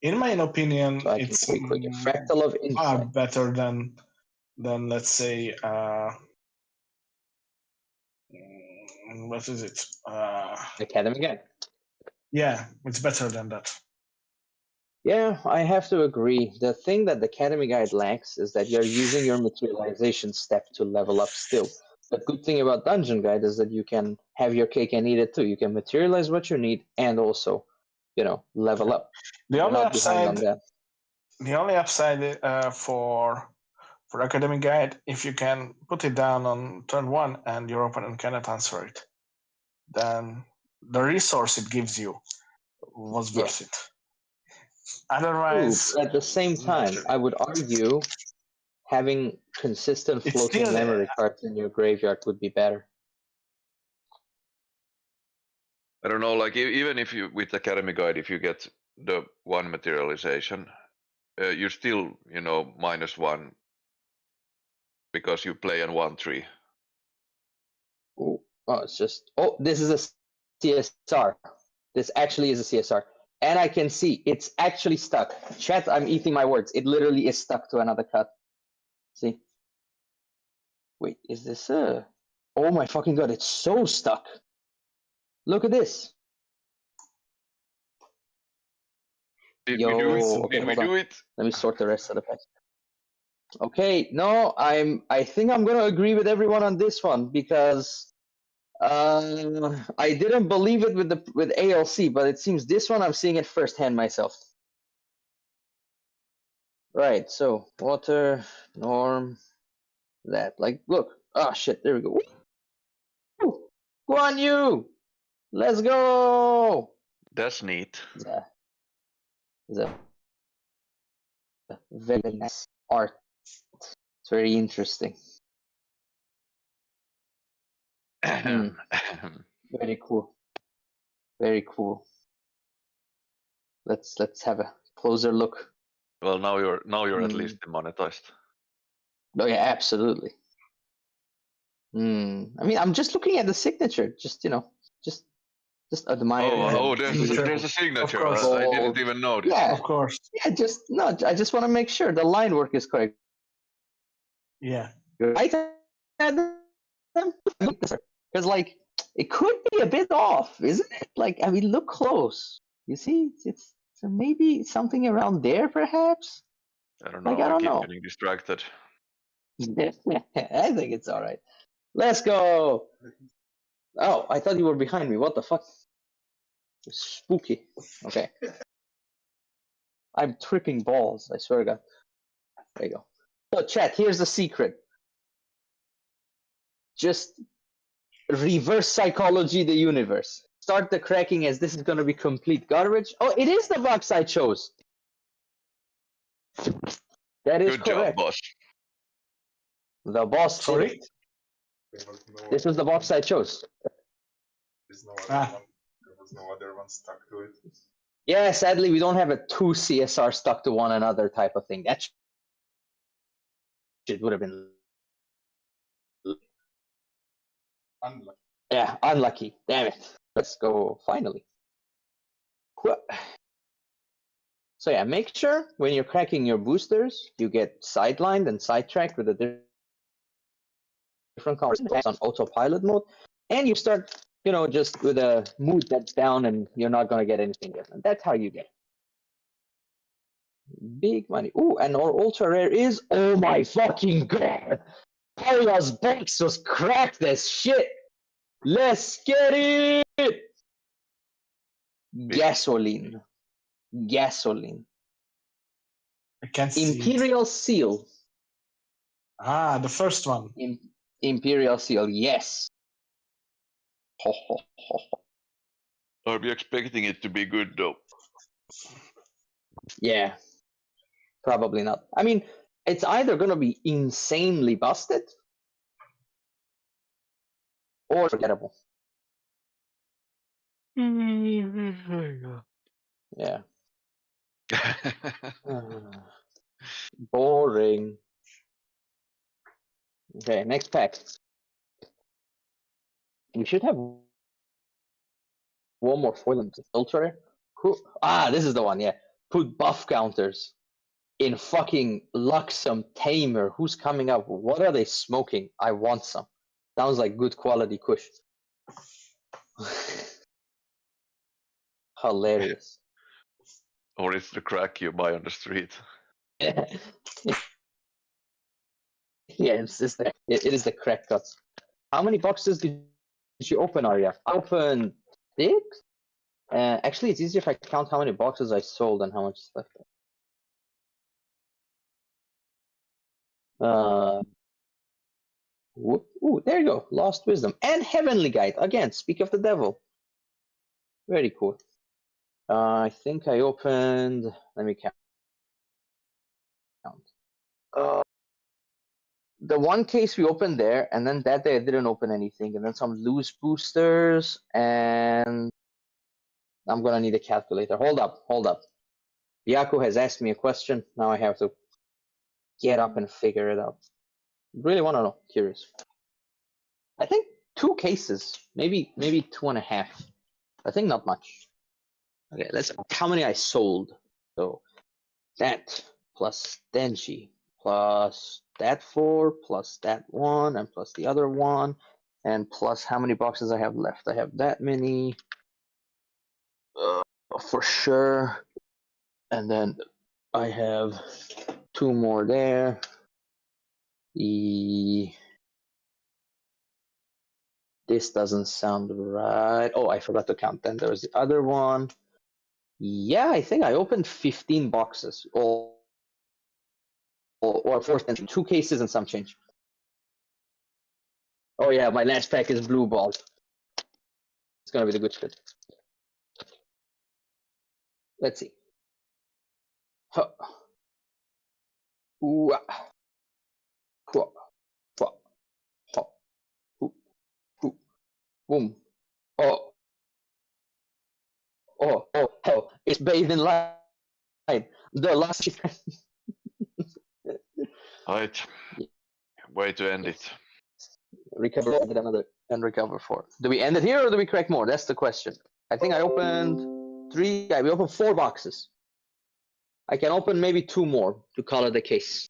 In my opinion, So I can it's very quickly. Fractal of far Insight. better than let's say what is it? Academy Guide. Yeah, it's better than that. Yeah, I have to agree. The thing that the Academy Guide lacks is that you're using your materialization step to level up still. The good thing about Dungeon Guide is that you can have your cake and eat it too. You can materialize what you need and also, you know, level up. The You're only not behind on upside, that. the only upside for Academic Guide, if you can put it down on turn 1 and your opponent cannot answer it, then the resource it gives you was worth it. Otherwise, True, but at the same time, I would argue having consistent It's floating still- memory cards in your graveyard would be better. I don't know, like even if you with Academy Guide, if you get the one materialization, you still, you know, -1 because you play on 1/3. Oh, it's just, oh, this is a CSR. This actually is a CSR. And I can see it's actually stuck. Chat, I'm eating my words. It literally is stuck to another cut. See? Wait, is this oh my fucking god, it's so stuck. Look at this. Did we do it? okay, Did we hold on. do it? Let me sort the rest of the pack. Okay, no, I think I'm gonna agree with everyone on this one because I didn't believe it with ALC, but it seems this one I'm seeing it firsthand myself. Right, so water, norm, that. Like, look. Oh shit, there we go. Woo! Go on you! Let's go! That's neat. It's a very nice art. It's very interesting. Very cool. Very cool. Let's have a closer look. Well, now you're at least demonetized. Oh yeah, absolutely. I mean, I'm just looking at the signature. Just, you know, just admire. Oh, there's a signature. course. I didn't even notice. Yeah, of course. yeah. I just want to make sure the line work is correct. Yeah. I had them because, like, it could be a bit off, isn't it? Like, I mean, look close. You see, it's so maybe something around there, perhaps. I don't know. Like, I I don't keep know. getting distracted. I think it's all right. Let's go. Oh, I thought you were behind me. What the fuck? Spooky. Okay. I'm tripping balls. I swear to God. There you go. So, chat, here's the secret. Just reverse psychology the universe. Start the cracking as this is going to be complete garbage. Oh, it is the box I chose. That is Good job, correct. boss. The boss did Sorry? it. This was the box I chose. There's no other one. There was no other one stuck to it. Yeah, sadly, we don't have a 2 CSR stuck to one another type of thing. That shit would have been. Unlucky. Yeah, unlucky. Damn it. Let's go, finally. So yeah, make sure when you're cracking your boosters, you get sidelined and sidetracked with a different conversations on autopilot mode, and you start, you know, just with a mood that's down and you're not going to get anything different. That's how you get big money. Ooh, and our ultra rare is, oh my fucking god, Aria's box was cracked as shit. Let's get it. Gasoline. I can't see it. Imperial Seal. Ah, the first one. Imperial Seal, yes. Are we expecting it to be good though? Yeah. Probably not. I mean, it's either gonna be insanely busted or forgettable. Yeah. Boring. Okay, next pack. We should have one more foil in ultra rare. Who? Ah, this is the one. Yeah, put buff counters in fucking Luxem Tamer. Who's coming up? What are they smoking? I want some. Sounds like good quality kush. Hilarious. Or it's the crack you buy on the street. Yeah, it's just it is the crack cuts. How many boxes did you open, Aria? I opened 6. Actually, it's easier if I count how many boxes I sold and how much is left. Ooh, there you go. Lost Wisdom and Heavenly Guide. Again, speak of the devil. Very cool. I think I opened. Let me count. The one case we opened there, and then that day I didn't open anything, and then some loose boosters, and I'm gonna need a calculator. Hold up. Yaku has asked me a question. Now I have to get up and figure it out. Really want to know. Curious. I think 2 cases, maybe 2.5. I think not much. Okay, let's how many I sold. So that plus Denji plus that 4 plus that 1 and plus the other 1 and plus how many boxes I have left. I have that many for sure, and then I have 2 more there. This doesn't sound right. Oh, I forgot to count. Then there was the other one. Yeah, I think I opened 15 boxes, or 14, 2 cases and some change. Oh yeah, my last pack is blue balls. It's gonna be the good shit. Let's see. Huh. Ooh. Huh. Huh. Huh. Ooh. Ooh. Boom. Oh. Oh. Oh. Hell. It's bathed in light. The last. Right. Way to end it. Recover get another and recover 4. Do we end it here or do we crack more? That's the question. I think I opened 3. Yeah, we opened 4 boxes. I can open maybe 2 more to call it a case.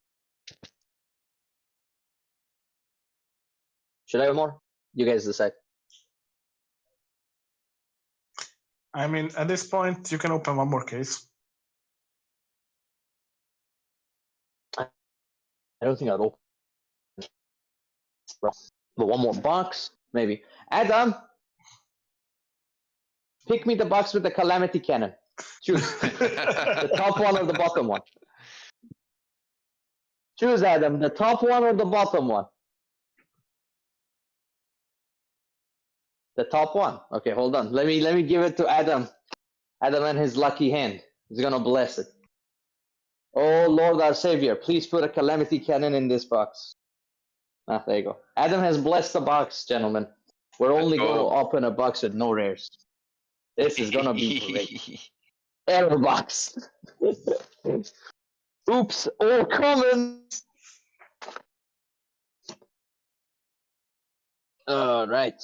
Should I have more? You guys decide. I mean, at this point, you can open one more case. I don't think I'd open. But one more box, maybe. Adam, pick me the box with the Calamity Cannon. Choose the top one or the bottom one. Choose, Adam, the top one or the bottom one. The top one. Okay, hold on. Let me give it to Adam. Adam and his lucky hand. He's gonna bless it. Oh Lord our Savior, please put a Calamity Cannon in this box. Ah, there you go. Adam has blessed the box, gentlemen. We're only going to open a box with no rares. This is gonna be great. Error box. Oops, all commons. All right.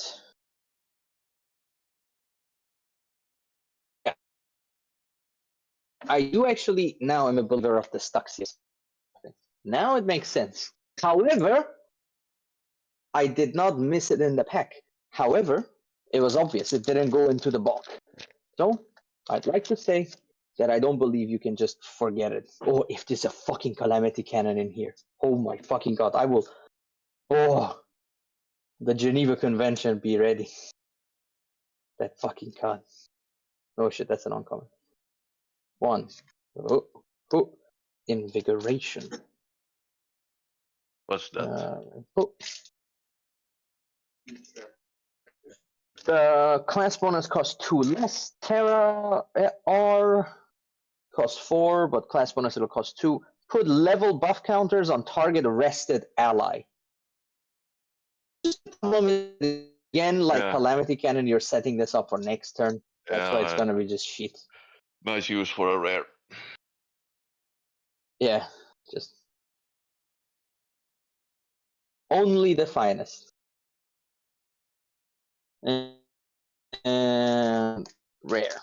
I do actually now I'm a builder of the Stuxius. Now it makes sense. However, I did not miss it in the pack. However, it was obvious it didn't go into the bulk. So I'd like to say that I don't believe you can just forget it. Oh, if there's a fucking Calamity Cannon in here. Oh my fucking god, I will. Oh, the Geneva Convention, be ready. That fucking card. Oh shit, that's an uncommon. 1. Oh, oh. Invigoration. What's that? Oh. The class bonus costs 2 less. Terra R costs 4, but class bonus it'll cost 2. put level buff counters on target arrested ally. Again, like Yeah. Calamity Cannon, you're setting this up for next turn. That's why it's Yeah, gonna be just shit. nice use for a rare. Yeah, just only the finest. And rare.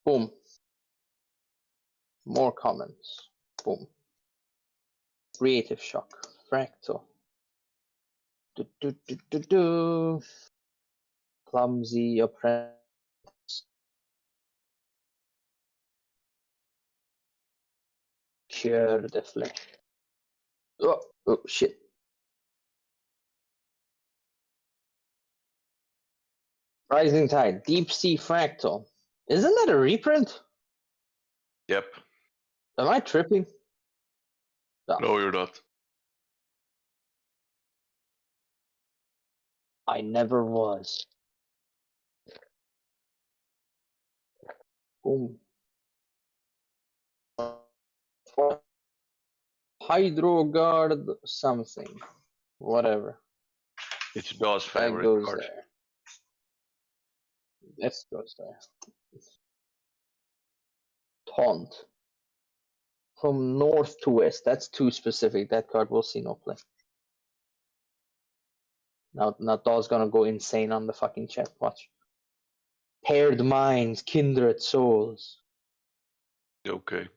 Boom. More commons. Boom. Creative Shock. Fractal. Do. Clumsy Apprentice. Cure the flesh. Oh shit. Rising Tide. Deep Sea Fractal. Isn't that a reprint? Yep. Am I tripping? No, you're not. I never was. Boom. Hydro Guard something. Whatever. It's Daw's That favorite goes card. there. This goes there. Taunt. From north to west. That's too specific. That card will see no play. Now Daw's gonna go insane on the fucking chat. Watch. Paired minds, kindred souls. Okay.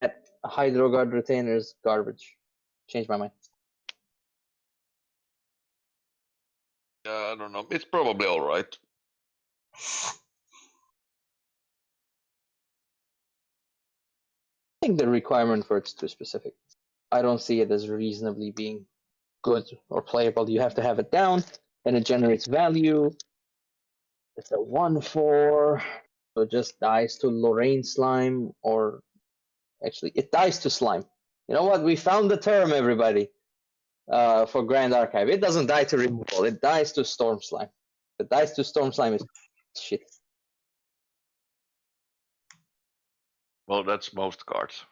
That Hydro Guard retainer is garbage. Change my mind. Yeah, I don't know. It's probably all right. I think the requirement for it's too specific. I don't see it as reasonably being good or playable. You have to have it down, and it generates value. It's a 1/4, so it just dies to Lorraine Slime, or actually, it dies to Slime. You know what? We found the term, everybody, for Grand Archive. It doesn't die to removal. It dies to Storm Slime. If it dies to Storm Slime, is shit. Well, that's most cards.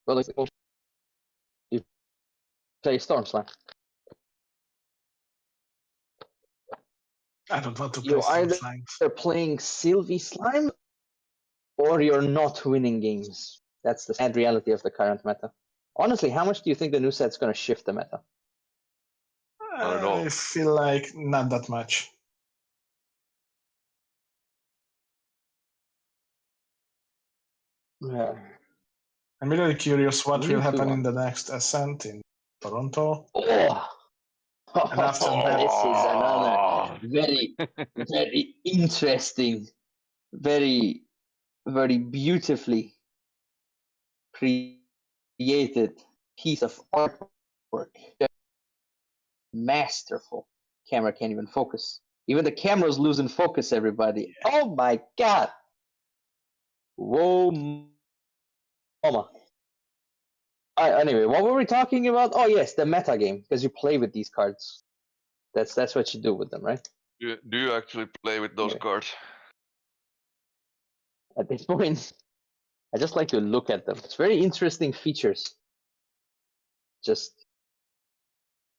Well, you play Storm Slime. I don't want to play You Storm either Slime. playing Sylvie Slime, or you're not winning games. That's the sad reality of the current meta. Honestly, how much do you think the new set's going to shift the meta? don't know. I feel like not that much. Yeah. I'm really curious what Me will too, happen in man. the next Ascent in Toronto. Oh! And after that- This is another very, very interesting, very, very beautifully created piece of artwork. Masterful. Camera can't even focus. Even the camera's losing focus, everybody. Oh my god! Whoa, mama. Anyway, what were we talking about? Oh yes, the meta game, because you play with these cards. That's what you do with them, right? Do you actually play with those Yeah. cards? At this point, I just like to look at them. It's very interesting features. Just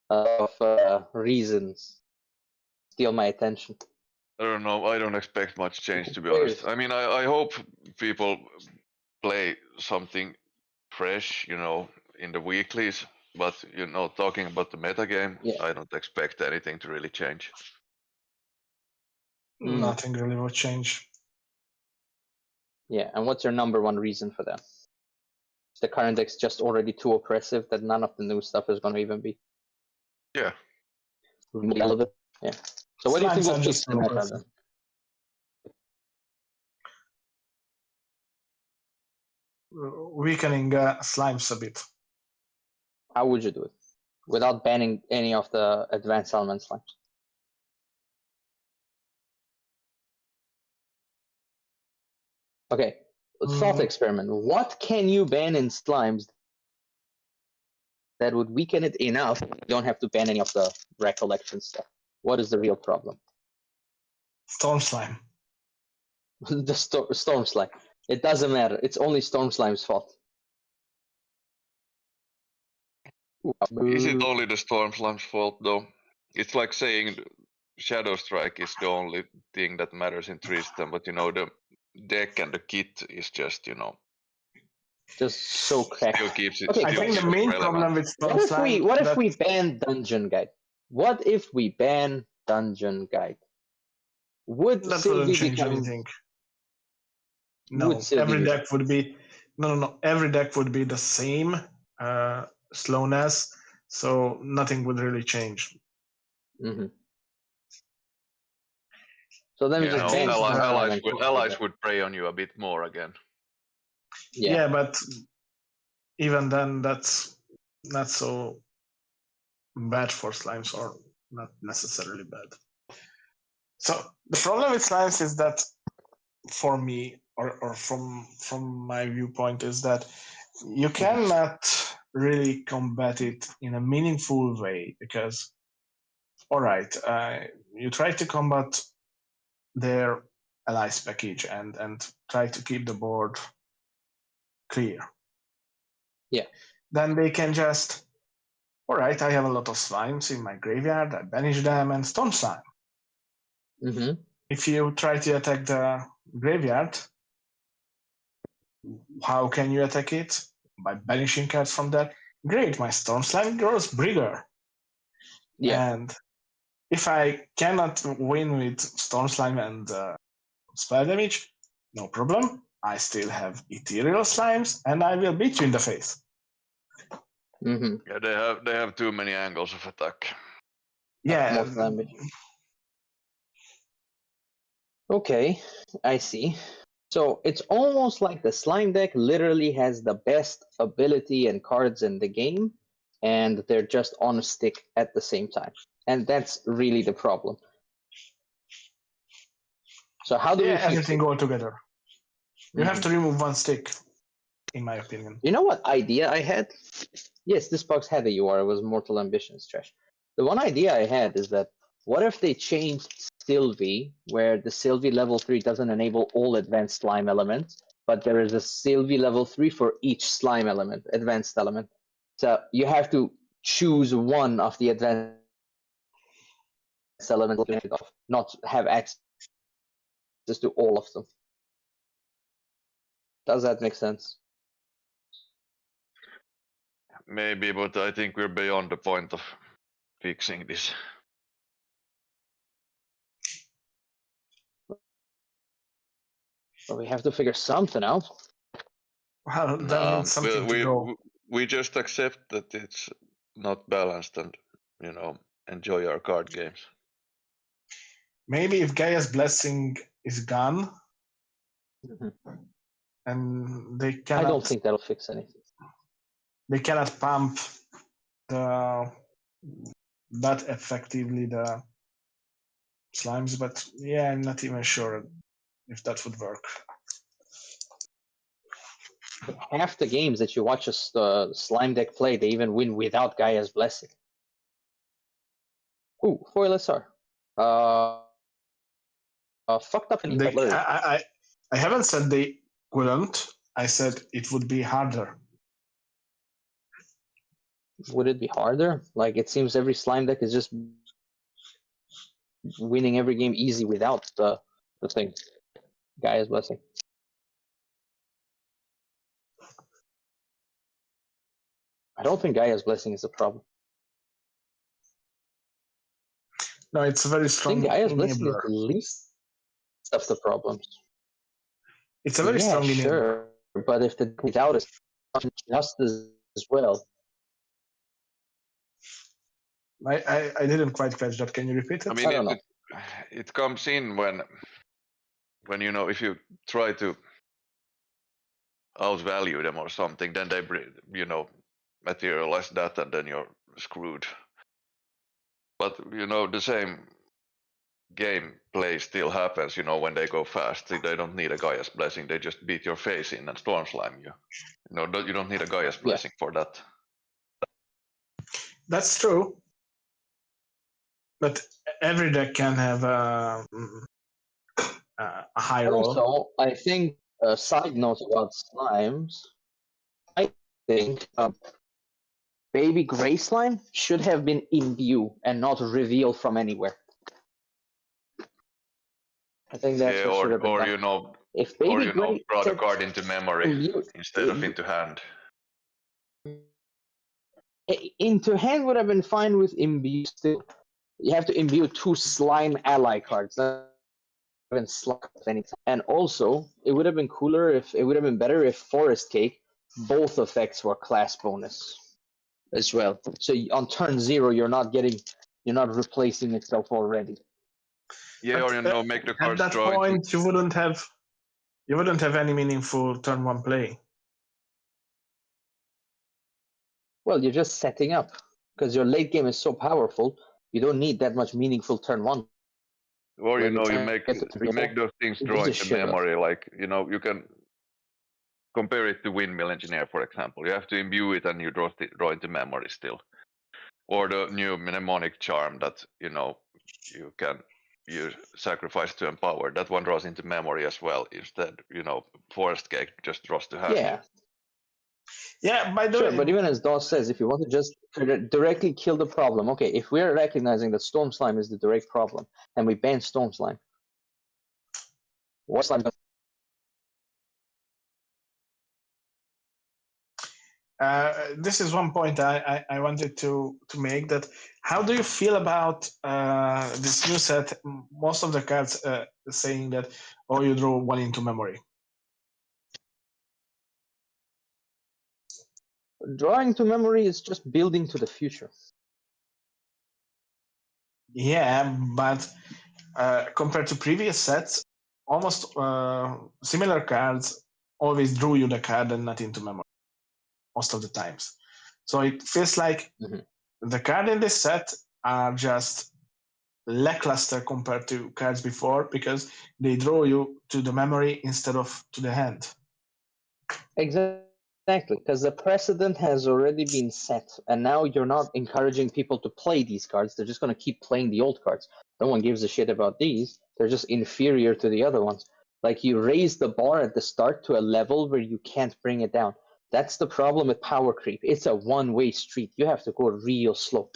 of reasons steal my attention. I don't know. I don't expect much change, to be honest. I mean, I hope people play something fresh, in the weeklies. But talking about the meta game, Yeah. I don't expect anything to really change. Nothing really will change. Yeah, and what's your number one reason for that? Is the current deck's just already too oppressive that none of the new stuff is going to even be Yeah. relevant? Yeah. So what do you think Slimes will are fix just the meta oppressive. then? Weakening Slimes a bit. How would you do it without banning any of the advanced element slimes? Okay, thought experiment. What can you ban in slimes that would weaken it enough? You don't have to ban any of the recollection stuff. What is the real problem? Storm slime. The storm slime. It doesn't matter. It's only storm slime's fault. Is it only the Storm Slime's fault though? It's like saying Shadow Strike is the only thing that matters in Tristan, but you know the deck and the kit is just just so cracked. still keeps it. Okay, I still think the keeps it main relevant. problem with Storm slime. What if we ban Dungeon Guide? What if we ban Dungeon Guide? Would That Sylvie wouldn't change become? anything. No, Would Sylvie every become? deck would be no. Every deck would be the same slowness, so nothing would really change. Mm-hmm. So then we You just know, ban Storm Slime allies, and call it allies that. would prey on you a bit more again. Yeah, but even then, that's not so bad for slimes, or not necessarily bad. So the problem with slimes is that, for me, or from my viewpoint, is that you cannot really combat it in a meaningful way, because, all right, you try to combat their allies package and try to keep the board clear. Yeah. Then they can just, all right, I have a lot of slimes in my graveyard, I banish them and Storm Slime. Mm-hmm. If you try to attack the graveyard, how can you attack it? By banishing cards from there. Great, my Storm Slime grows bigger. Yeah. And if I cannot win with Storm Slime and spell damage, no problem. I still have Ethereal Slimes, and I will beat you in the face. Mm-hmm. Yeah, they have too many angles of attack. Yeah. More damage. Okay, I see. So it's almost like the slime deck literally has the best ability and cards in the game, and they're just on a stick at the same time. And that's really the problem. So how do we fix everything it? go together? You have to remove one stick, in my opinion. You know what idea I had? Yes, this box had a UR. It was Mortal Ambitions trash. The one idea I had is that what if they changed Sylvie, where the Sylvie level 3 doesn't enable all advanced slime elements, but there is a Sylvie level 3 for each slime element, advanced element. So you have to choose one of the advanced elements, not have access to all of them. Does that make sense? Maybe, but I think we're beyond the point of fixing this. But we have to figure something out. Well, that means something to go. We just accept that it's not balanced and, enjoy our card games. Maybe if Gaia's Blessing is gone, and they cannot. I don't think that'll fix anything. They cannot pump that effectively the slimes, but yeah, I'm not even sure if that would work. Half the games that you watch a slime deck play, they even win without Gaia's Blessing. Ooh, foil SR. Fucked up in I haven't said they couldn't. I said it would be harder. Would it be harder? Like, it seems every slime deck is just winning every game easy without the thing. Gaia's Blessing. I don't think Gaia's Blessing is a problem. No, it's a very strong. I think Gaia's Blessing is the least of the problems. It's a very strong enabler. Sure, but if the without is just as well. I didn't quite catch that. Can you repeat it? I mean, it comes in when if you try to outvalue them or something, then they materialize that, and then you're screwed. But the same gameplay still happens. When they go fast, they don't need a Gaia's Blessing. They just beat your face in and Storm Slime you. You don't need a Gaia's Blessing for that. That's true. But every deck can have a high roll. Also, I think a side note about slimes. I think baby gray slime should have been imbue and not revealed from anywhere. I think that's Yeah, what should have been or done. you know, If baby or you know, gray draw the said card into memory imbue, instead of into hand. into hand would have been fine with imbue still. You have to imbue 2 slime ally cards. Not even slime of any type. And also, it would have been cooler if it would have been better if Forest Cake both effects were class bonus as well. So on turn 0, you're not replacing itself already. Yeah, But or you know, make the at cards that draw into. point, you wouldn't have any meaningful turn 1 play. Well, you're just setting up because your late game is so powerful. You don't need that much meaningful turn 1. Or you When know, you it's make those things Who draw gives a into shit about- memory. Like you know, you can compare it to Windmill Engineer, for example. You have to imbue it, and you draw into memory still. Or the new mnemonic charm that you know you sacrifice to empower. That one draws into memory as well. Instead, you know, Forest Cake just draws to hand. Yeah, Yeah, by the sure, way, but even as Dawes says, if you want to just directly kill the problem, okay, if we're recognizing that Storm Slime is the direct problem, and we ban Storm Slime, what slime? this is one point I wanted to make. That how do you feel about this new set? Most of the cards saying that, oh, you draw 1 into memory. Drawing to memory is just building to the future. Yeah, but compared to previous sets, almost similar cards always drew you the card and not into memory most of the times. So it feels like the card in this set are just lackluster compared to cards before because they draw you to the memory instead of to the hand. Exactly, because the precedent has already been set, and now you're not encouraging people to play these cards. They're just going to keep playing the old cards. No one gives a shit about these. They're just inferior to the other ones. Like you raise the bar at the start to a level where you can't bring it down. That's the problem with power creep. It's a one-way street. You have to go real slow.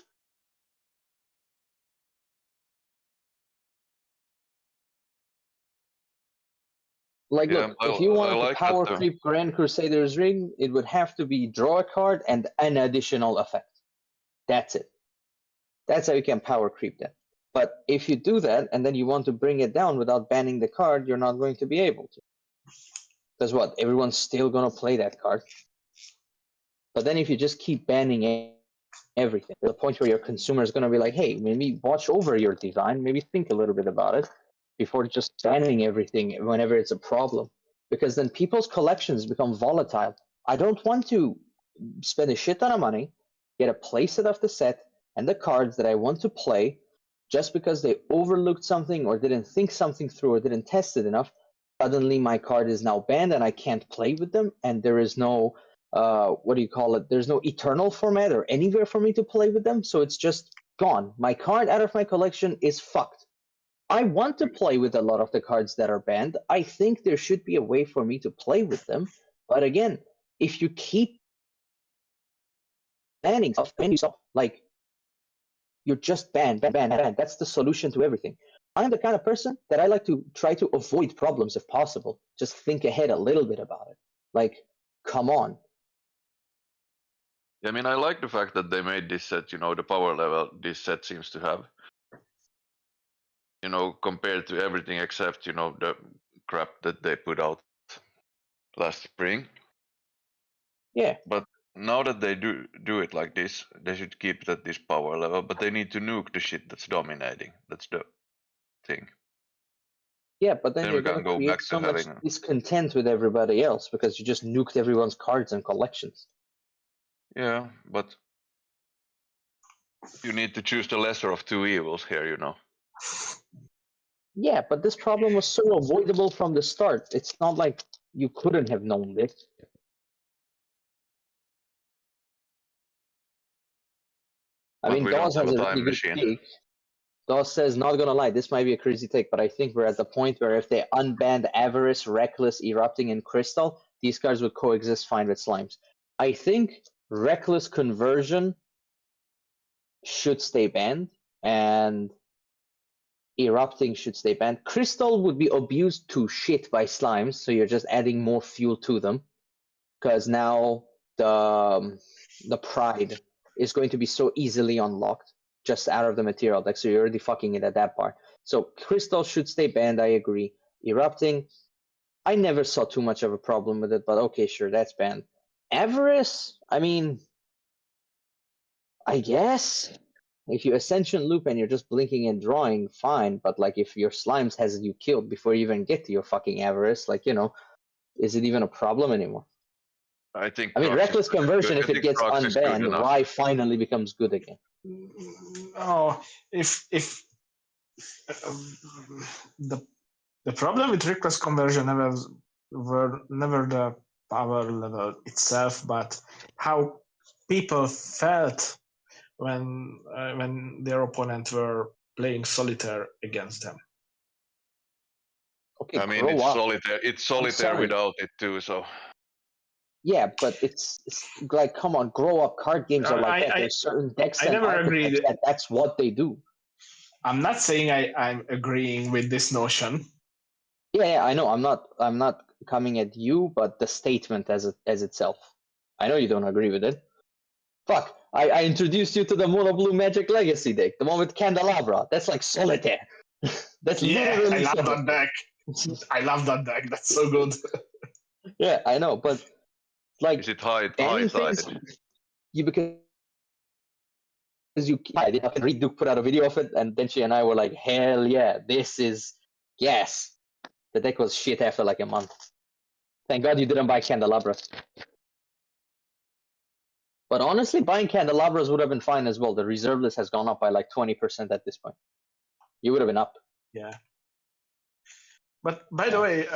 Like, Yeah, look, if you wanted to like power that, creep Grand Crusader's Ring, it would have to be draw a card and an additional effect. That's it. That's how you can power creep that. But if you do that and then you want to bring it down without banning the card, you're not going to be able to. Because what? Everyone's still going to play that card. But then if you just keep banning everything, to the point where your consumer is going to be like, hey, maybe watch over your design, maybe think a little bit about it before just banning everything whenever it's a problem. Because then people's collections become volatile. I don't want to spend a shit ton of money, get a playset of the set and the cards that I want to play just because they overlooked something or didn't think something through or didn't test it enough. Suddenly my card is now banned and I can't play with them, and there is no there's no eternal format or anywhere for me to play with them, so it's just gone. My card out of my collection is fucked. I want to play with a lot of the cards that are banned. I think there should be a way for me to play with them, but again, if you keep banning stuff, like you're just ban. That's the solution to everything. I'm the kind of person that I like to try to avoid problems if possible. Just think ahead a little bit about it. Like, come on. I mean, I like the fact that they made this set, you know, the power level this set seems to have. You know, compared to everything except, you know, the crap that they put out last spring. Yeah. But now that they do it like this, they should keep it at this power level, but they need to nuke the shit that's dominating. That's the thing. Yeah, but then Then you're we can going to go create back so to much having. discontent with everybody else because you just nuked everyone's cards and collections. Yeah, but you need to choose the lesser of two evils here, you know. Yeah, but this problem was so avoidable from the start. It's not like you couldn't have known this. I But mean, we don't Dawes have has a a time really good machine. take. Dawes says, not gonna lie, this might be a crazy take, but I think we're at the point where if they unbanned Avarice, Reckless, Erupting, and Crystal, these cards would coexist fine with Slimes. I think Reckless Conversion should stay banned, and Erupting should stay banned. Crystal would be abused to shit by Slimes, so you're just adding more fuel to them, because now the Pride is going to be so easily unlocked just out of the material deck, so you're already fucking it at that part. So Crystal should stay banned, I agree. Erupting, I never saw too much of a problem with it, but okay, sure, that's banned. Avarice, I mean, I guess if you Ascension Loop and you're just blinking and drawing, fine, but like if your Slimes has you killed before you even get to your fucking Avarice, like, you know, is it even a problem anymore? I think. I mean, Prox is Reckless good. Conversion, I if it think gets Prox is good unbanned, enough. why finally becomes good again? Oh, if the problem with Reckless Conversion were never the power level itself, but how people felt when their opponent were playing solitaire against them. Okay, I mean, grow it's up. solitaire. It's solitaire sorry. without it too. So Yeah, but it's like, come on, grow up. Card games are like that. I There's certain decks I and never agreed. archetypes that's what they do. I'm not saying I'm agreeing with this notion. Yeah, I know. I'm not coming at you, but the statement as itself. I know you don't agree with it. Fuck! I introduced you to the Mono Blue Magic Legacy deck, the one with Candelabra. That's like solitaire. That's Yeah, literally I love solitaire. that deck. I love that deck. That's so good. Yeah, I know, but like is it high banning tide? things, because you I did Reed Duke put out a video of it, and then she and I were like, hell yeah, this is yes. The deck was shit after like a month. Thank God you didn't buy Candelabra. But honestly, buying Candelabras would have been fine as well. The reserve list has gone up by like 20% at this point. You would have been up. Yeah. But by the way,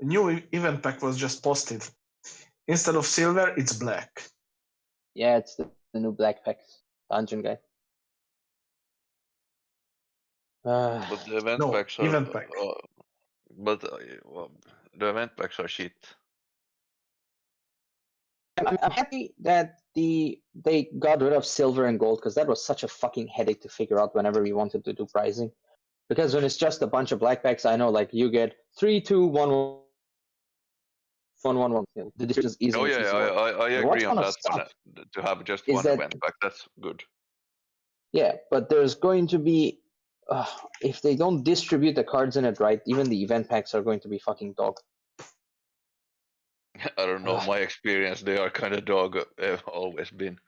new event pack was just posted. Instead of silver, it's black. Yeah, it's the new Black Pack Dungeon guy. But the event No, packs are. event pack. But well, the event packs are shit. I'm happy that they got rid of silver and gold, because that was such a fucking headache to figure out whenever we wanted to do pricing. Because when it's just a bunch of black packs, I know like you get 3, 2, 1, 1, 1, 1. The decision is easy. Oh yeah, I agree on that one. To have just one event pack, that's good. Yeah, but there's going to be, if they don't distribute the cards in it right, even the event packs are going to be fucking dog. I don't know. My experience, they are kind of dog. Always been.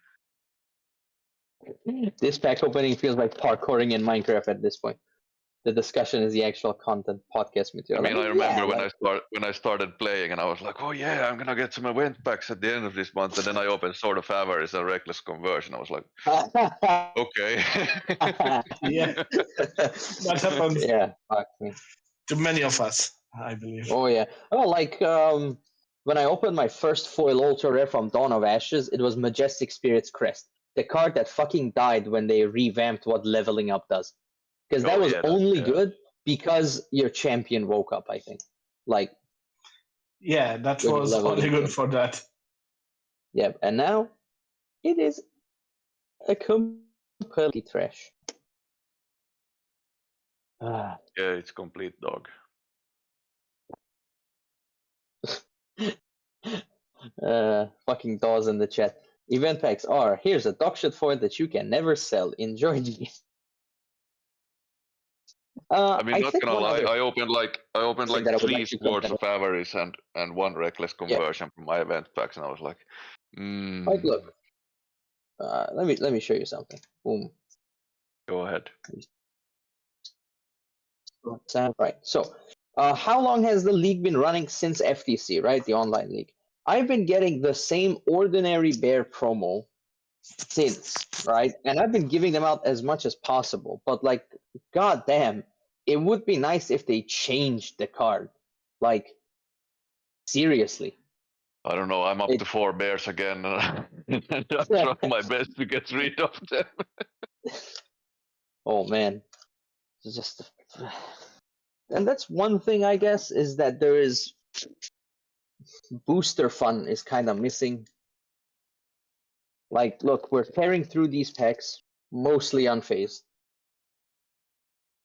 This pack opening feels like parkouring in Minecraft at this point. The discussion is the actual content podcast material. I mean, I remember when I started playing, and I was like, "Oh yeah, I'm gonna get some event packs at the end of this month." And then I opened Sword of Avarice and Reckless Conversion. I was like, "Okay." Yeah, that happened. Yeah, fuck me. To many of us, I believe. Oh yeah. Oh, like when I opened my first foil ultra rare from Dawn of Ashes, it was Majestic Spirit's Crest, the card that fucking died when they revamped what leveling up does. Because that was only good because your champion woke up, I think. Like, yeah, that was only good for that. Yeah, and now it is a complete trash. Yeah, it's complete dog. Fucking Dawes in the chat. Event packs are, here's a dog shit foil that you can never sell. Enjoy these. I mean, not gonna lie, I opened like 3 Swords of Avarice and 1 Reckless Conversion from my event packs, and I was like, Like, look. Let me show you something. Boom. Go ahead. Right. So, how long has the league been running since FTC? Right, the online league. I've been getting the same Ordinary Bear promo since, right? And I've been giving them out as much as possible. But like, goddamn, it would be nice if they changed the card. Like, seriously. I don't know. I'm up to 4 bears again, and I'm trying my best to get rid of them. Oh man, it's just, and that's one thing I guess is that there is booster fun is kind of missing. Like, look, we're tearing through these packs mostly unfazed,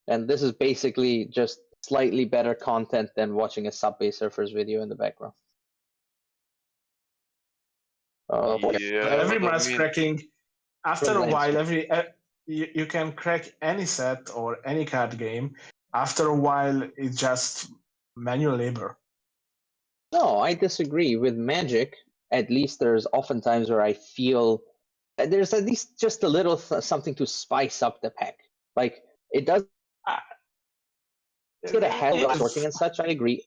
and this is basically just slightly better content than watching a Subway Surfers video in the background. Yeah, every but I mask mean, cracking, after a Lands. while, you can crack any set or any card game. After a while, it's just manual labor. No, I disagree. With Magic, at least there's often times where I feel there's at least just a little something to spice up the pack. Like, it does get a hell of sorting and such, I agree.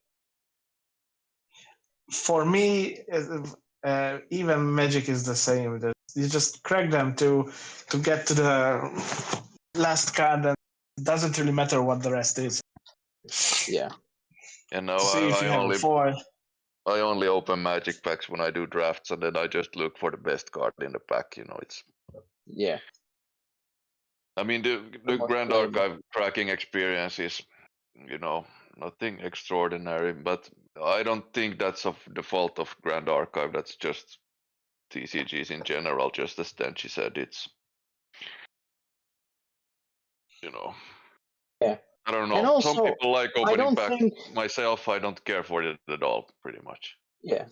For me, even Magic is the same. You just crack them to get to the last card, and it doesn't really matter what the rest is. Yeah. and now See if you have a foil. I only open Magic packs when I do drafts, and then I just look for the best card in the pack. You know, it's. Yeah. I mean, the More Grand flavor. Archive cracking experience is, you know, nothing extraordinary, but I don't think that's of the fault of Grand Archive. That's just TCGs in general. Just as Tenchi said, it's, you know. Yeah. I don't know. And also, some people like I opening don't packs. think. Myself, I don't care for it at all, pretty much. Yeah.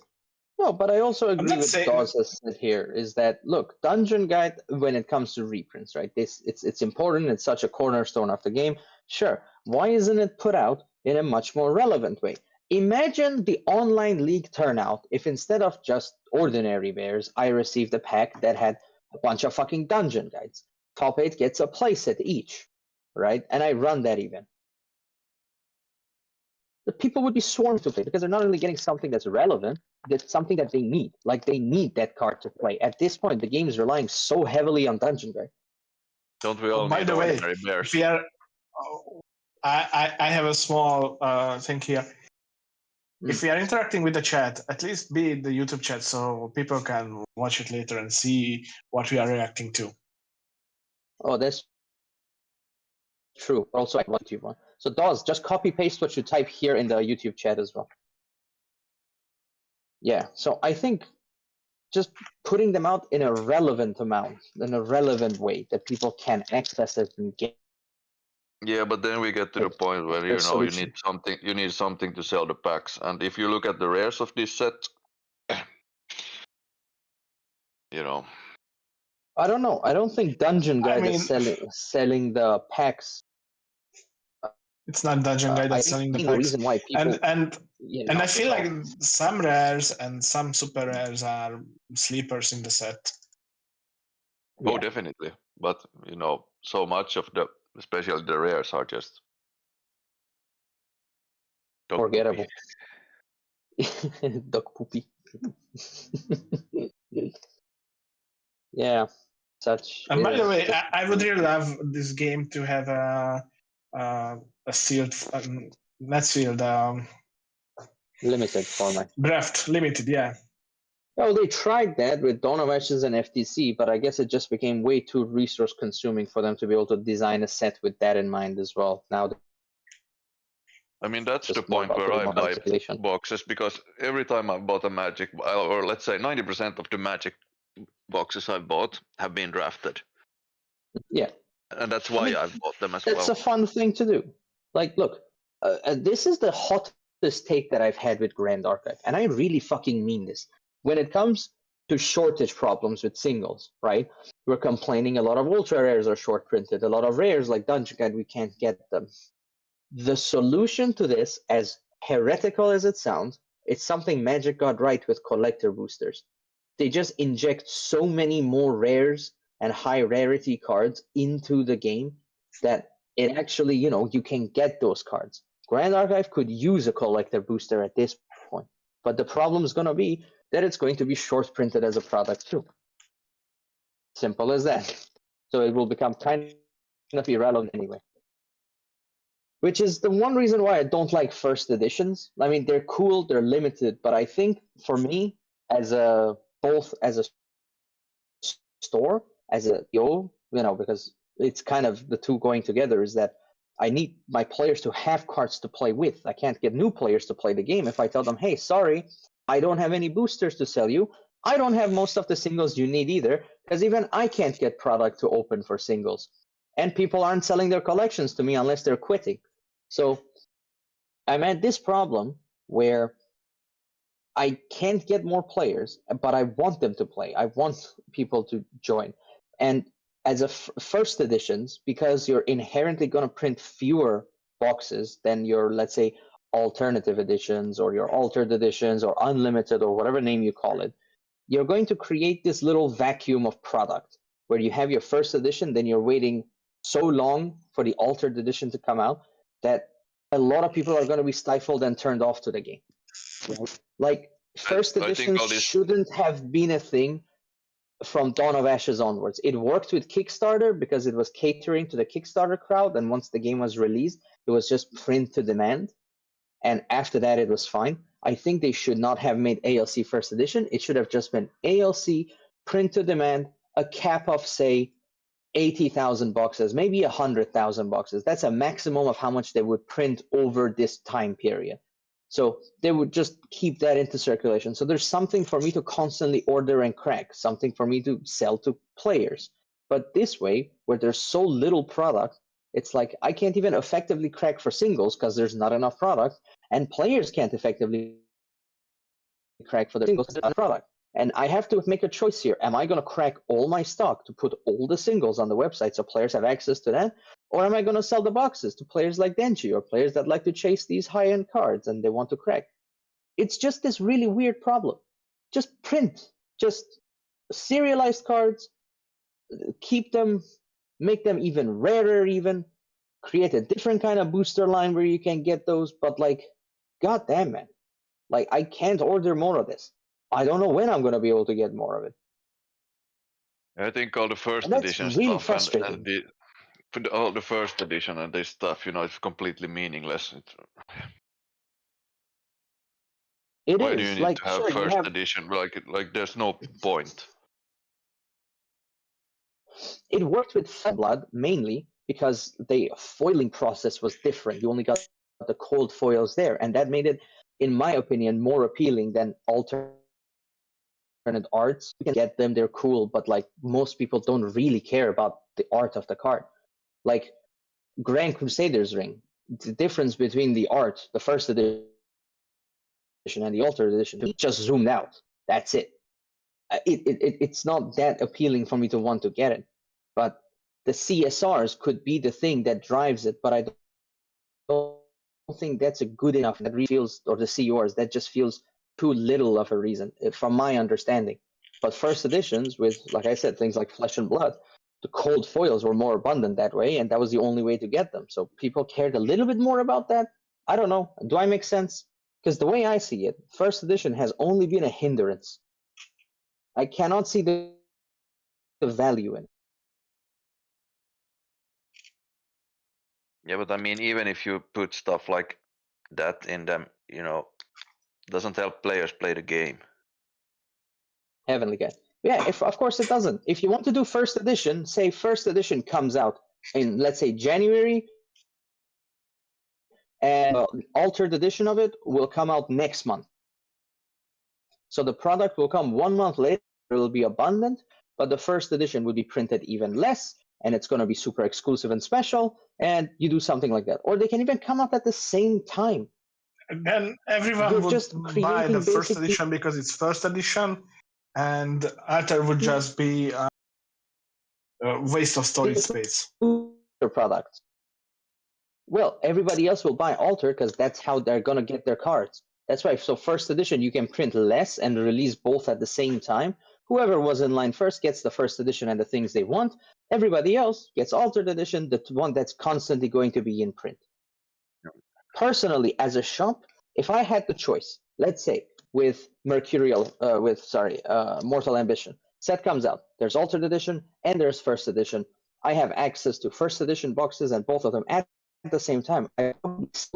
No, but I also agree not with saying- Dawes has said here is that look, Dungeon Guide when it comes to reprints, right? It's important. It's such a cornerstone of the game. Sure, why isn't it put out in a much more relevant way? Imagine the online league turnout if instead of just ordinary bears, I received a pack that had a bunch of fucking Dungeon Guides. Top 8 gets a playset each, right? And I run that event. The people would be swarmed to play because they're not only getting something that's relevant, that's something that they need. Like, they need that card to play. At this point, the game is relying so heavily on Dungeon Guide. Don't we all by need the way, ordinary bears? if we are, I have a small thing here. If we are interacting with the chat, at least be in the YouTube chat so people can watch it later and see what we are reacting to. Oh, that's true. Also, I want you one. So, Dawes, just copy paste what you type here in the YouTube chat as well. Yeah. So I think just putting them out in a relevant amount, in a relevant way that people can access it and get. Yeah, but then we get to the point where There's you solution. need something to sell the packs. And if you look at the rares of this set, you know, I don't know. I don't think Dungeon Guide mean- is selling the packs. It's not Dungeon Guide I that's selling the think packs. reason why people And you and know, I feel like some rares and some super rares are sleepers in the set. oh, yeah. definitely. But you know, so much of the, especially the rares, are just dog poopy. Forgettable. Dog poopy. Yeah, such. And by the is way, just- I would really love this game to have a sealed, not sealed, limited format. draft limited. Yeah, Oh, they tried that with Dawn of Ashes and FTC, but I guess it just became way too resource consuming for them to be able to design a set with that in mind as well. Now, I mean, that's Just the more point about where putting I more buy speculation. boxes, because every time I bought a Magic, or let's say 90% of the Magic boxes I've bought have been drafted, yeah, and that's why mean, I've bought them as that's well. a fun thing to do. Like, look, this is the hottest take that I've had with Grand Archive, and I really fucking mean this. When it comes to shortage problems with singles, right? We're complaining a lot of ultra rares are short printed, a lot of rares like Dungeon Guide, we can't get them. The solution to this, as heretical as it sounds, it's something Magic got right with collector boosters. They just inject so many more rares and high rarity cards into the game that it actually, you can get those cards. Grand Archive could use a collector booster at this point, but the problem is going to be that it's going to be short printed as a product too. Simple as that. So it will become kind of irrelevant anyway. Which is the one reason why I don't like first editions. I mean, they're cool, they're limited, but I think for me, both as a store, as a because it's kind of the two going together, is that I need my players to have cards to play with. I can't get new players to play the game if I tell them, hey, sorry, I don't have any boosters to sell you. I don't have most of the singles you need either, because even I can't get product to open for singles. And people aren't selling their collections to me unless they're quitting. So I'm at this problem where I can't get more players, but I want them to play. I want people to join. And as a first editions, because you're inherently going to print fewer boxes than your, let's say, alternative editions or your altered editions or unlimited or whatever name you call it, you're going to create this little vacuum of product where you have your first edition, then you're waiting so long for the altered edition to come out that a lot of people are going to be stifled and turned off to the game. Right? Like first editions shouldn't have been a thing from Dawn of Ashes onwards. It worked with Kickstarter because it was catering to the Kickstarter crowd, and once the game was released, it was just print to demand. And after that, it was fine. I think they should not have made ALC first edition. It should have just been ALC, print to demand, a cap of, say, 80,000 boxes, maybe 100,000 boxes. That's a maximum of how much they would print over this time period. So they would just keep that into circulation. So there's something for me to constantly order and crack, something for me to sell to players. But this way, where there's so little product, it's like I can't even effectively crack for singles because there's not enough product, and players can't effectively crack for the singles because there's not enough product. And I have to make a choice here. Am I going to crack all my stock to put all the singles on the website so players have access to that? Or am I going to sell the boxes to players like Denji or players that like to chase these high-end cards and they want to crack? It's just this really weird problem. Just print. Just serialized cards. Keep them. Make them even rarer even. Create a different kind of booster line where you can get those. But like, goddamn, man. Like, I can't order more of this. I don't know when I'm going to be able to get more of it. I think all the first That's edition really stuff frustrating. and all the first edition and this stuff, it's completely meaningless. Why do you need like, to have sure, first edition? Like there's no point. It worked with Blood mainly because the foiling process was different. You only got the cold foils there, and that made it, in my opinion, more appealing than alternate arts. You can get them, they're cool, but like most people don't really care about the art of the card. Like Grand Crusader's Ring, the difference between the art, the first edition and the altered edition, just zoomed out. That's it. It's not that appealing for me to want to get it. But the CSRs could be the thing that drives it, but I don't think that's a good enough. That really feels, or the CORs, that just feels too little of a reason, from my understanding. But first editions with, like I said, things like Flesh and Blood, the cold foils were more abundant that way, and that was the only way to get them. So people cared a little bit more about that. I don't know. Do I make sense? Because the way I see it, first edition has only been a hindrance. I cannot see the value in it. Yeah, but I mean, even if you put stuff like that in them, doesn't help players play the game. Heavenly Guide. Yeah, of course it doesn't. If you want to do first edition, say first edition comes out in, let's say, January, and altered edition of it will come out next month. So the product will come 1 month later, it will be abundant, but the first edition will be printed even less, and it's going to be super exclusive and special, and you do something like that. Or they can even come out at the same time. And then everyone You're would just buy the first basically edition because it's first edition, and alter would just be a waste of storage space. Product. Well, everybody else will buy Alter because that's how they're going to get their cards. That's right. So first edition, you can print less and release both at the same time. Whoever was in line first gets the first edition and the things they want. Everybody else gets altered edition, the one that's constantly going to be in print. Personally, as a shop, if I had the choice, let's say with Mortal Ambition, set comes out, there's altered edition and there's first edition. I have access to first edition boxes and both of them at the same time. I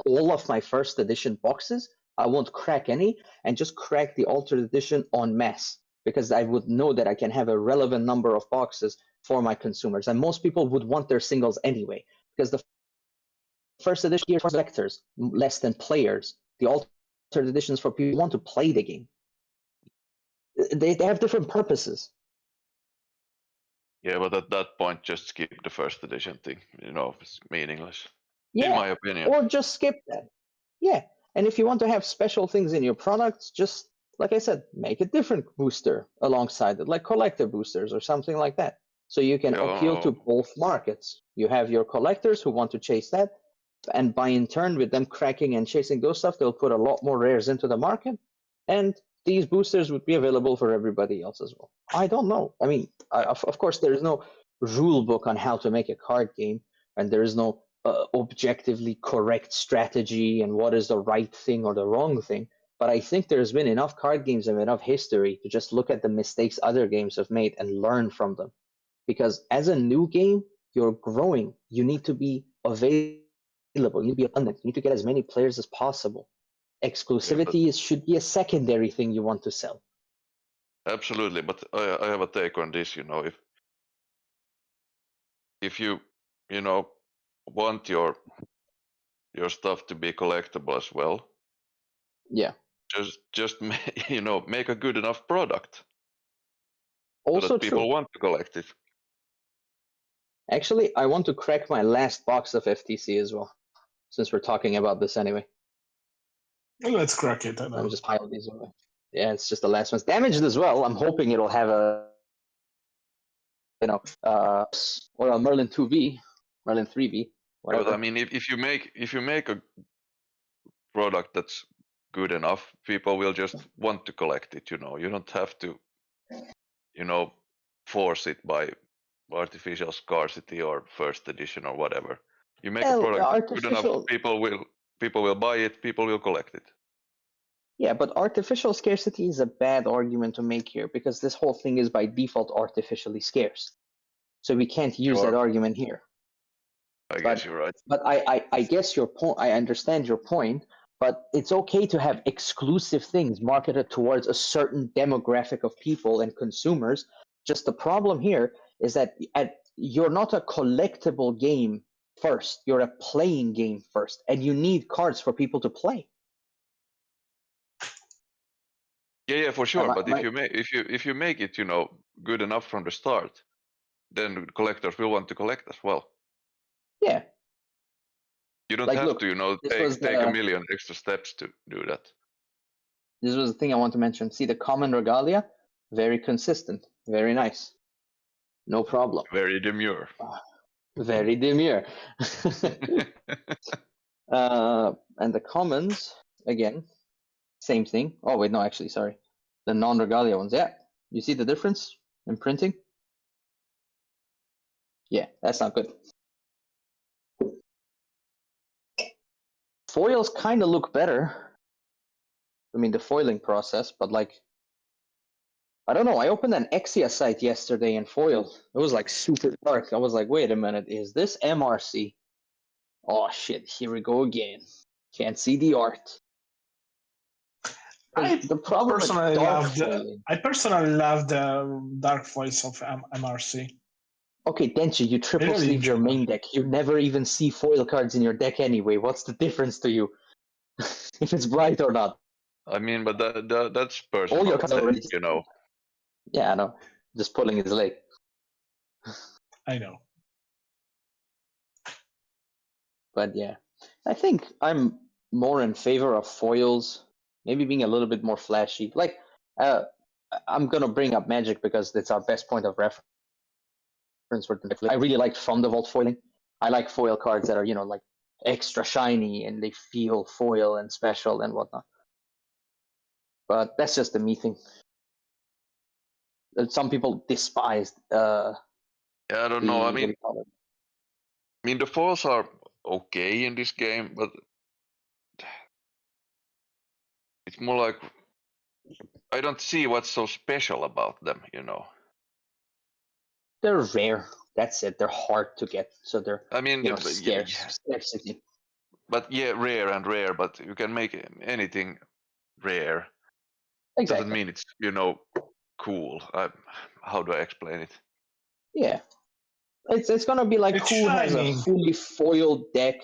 all of my first edition boxes. I won't crack any and just crack the altered edition en masse because I would know that I can have a relevant number of boxes for my consumers, and most people would want their singles anyway, because the first edition gear for collectors, less than players. The altered editions for people who want to play the game. They have different purposes. Yeah, but at that point, just skip the first edition thing. It's meaningless. Yeah, in my opinion. or just skip that. Yeah, and if you want to have special things in your products, just like I said, make a different booster alongside it, like collector boosters or something like that. So you can appeal to both markets. You have your collectors who want to chase that, and by in turn, with them cracking and chasing those stuff, they'll put a lot more rares into the market, and these boosters would be available for everybody else as well. I don't know. I mean, of course, there is no rule book on how to make a card game, and there is no objectively correct strategy and what is the right thing or the wrong thing. But I think there's been enough card games and enough history to just look at the mistakes other games have made and learn from them. Because as a new game, you're growing. You need to be available. You need to be abundant. You need to get as many players as possible. Exclusivity should be a secondary thing you want to sell. Absolutely, but I have a take on this. If you want your stuff to be collectible as well, yeah, just make a good enough product also so that people true. want to collect it. Actually, I want to crack my last box of FTC as well, since we're talking about this anyway. Well, let's crack it. Let me just pile these away. Yeah, it's just the last one's damaged as well. I'm hoping it'll have a or a Merlin 2V, Merlin 3V, whatever. But I mean, if you make a product that's good enough, people will just want to collect it. You don't have to, force it by artificial scarcity or first edition or whatever. You make a product good enough, people will buy it, people will collect it. Yeah, but artificial scarcity is a bad argument to make here, because this whole thing is by default artificially scarce. So we can't use that argument here. I guess you're right. But I guess your point, I understand your point, but it's okay to have exclusive things marketed towards a certain demographic of people and consumers. Just the problem here is that you're not a collectible game first, you're a playing game first, and you need cards for people to play. Yeah, for sure. But if you make it, good enough from the start, then collectors will want to collect as well. Yeah. You don't have to, take a million extra steps to do that. This was the thing I want to mention. See, the common regalia, very consistent, very nice, no problem. Very demure. Very demure. And the commons, again, same thing. Oh wait, no, actually, sorry. The non-regalia ones, yeah. You see the difference in printing? Yeah, that's not good. Foils kind of look better. I mean, the foiling process, but like, I don't know. I opened an Exia site yesterday in foil. It was like super dark. I was like, wait a minute, is this MRC? Oh shit, here we go again. Can't see the art. I personally love the dark foils of MRC. Okay, Denchi, you triple sleeve your main deck. You never even see foil cards in your deck anyway. What's the difference to you? If it's bright or not? I mean, but that's personal. All your cards already, you. Yeah, I know. Just pulling his leg. I know. But yeah, I think I'm more in favor of foils, maybe being a little bit more flashy. Like, I'm gonna bring up Magic because it's our best point of reference. I really like from the vault foiling. I like foil cards that are, like extra shiny and they feel foil and special and whatnot. But that's just the me thing. Some people despise. Yeah, I don't know. I mean, the foils are okay in this game, but it's more like I don't see what's so special about them. They're rare. That's it. They're hard to get, so they're scarcity. But yeah, rare, but you can make anything rare. Exactly. Doesn't mean it's cool. How do I explain it? Yeah. It's gonna be like It's who has a shiny. fully foiled deck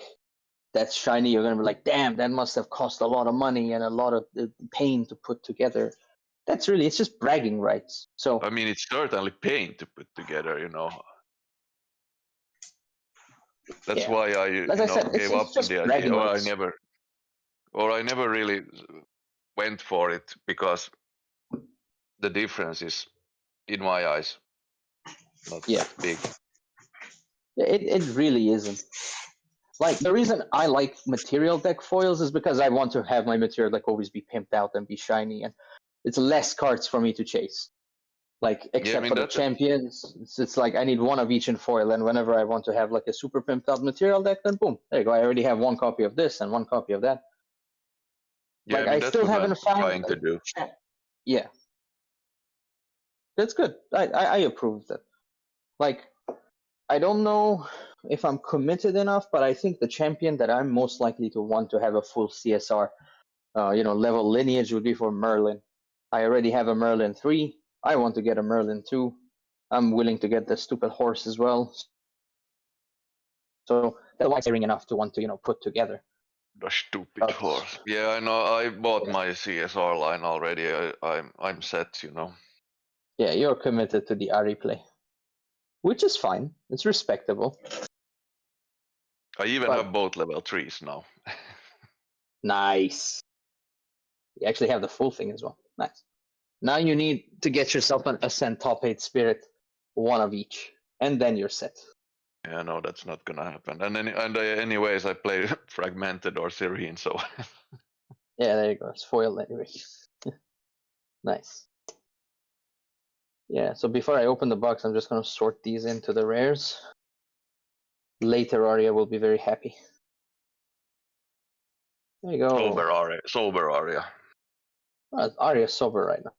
that's shiny. You're gonna be like, damn, that must have cost a lot of money and a lot of pain to put together. That's really, it's just bragging rights. So I mean, it's certainly pain to put together, That's yeah, why I, as I said, gave it's up on just the idea, bragging or rights. I never really went for it because the difference is, in my eyes, not Yeah. that big. It really isn't. Like the reason I like material deck foils is because I want to have my material deck always be pimped out and be shiny, and it's less cards for me to chase. Like except mean, for the that champions, it's like I need one of each in foil, and whenever I want to have like a super pimped out material deck, then boom, there you go. I already have one copy of this and one copy of that. yeah, I Like mean I that's still what I'm haven't found. trying to do. Yeah, that's good. I approve of that. Like I don't know if I'm committed enough, but I think the champion that I'm most likely to want to have a full CSR, level lineage would be for Merlin. I already have a Merlin 3. I want to get a Merlin 2. I'm willing to get the stupid horse as well. So that's why it's enough to want to, put together. The stupid But horse. Yeah, I know. I bought my CSR line already. I'm set. yeah, you're committed to the Ari play, which is fine. It's respectable. I even But have both level 3s now. nice. You actually have the full thing as well. Nice. Now you need to get yourself an Ascent Top 8 Spirit, one of each, and then you're set. Yeah, no, that's not gonna happen. Anyways, I play Fragmented or Serene, so Yeah, there you go. It's foiled anyway. Nice. Yeah, so before I open the box, I'm just going to sort these into the rares. Later, Aria will be very happy. There you go. sober Aria. Aria's sober right now.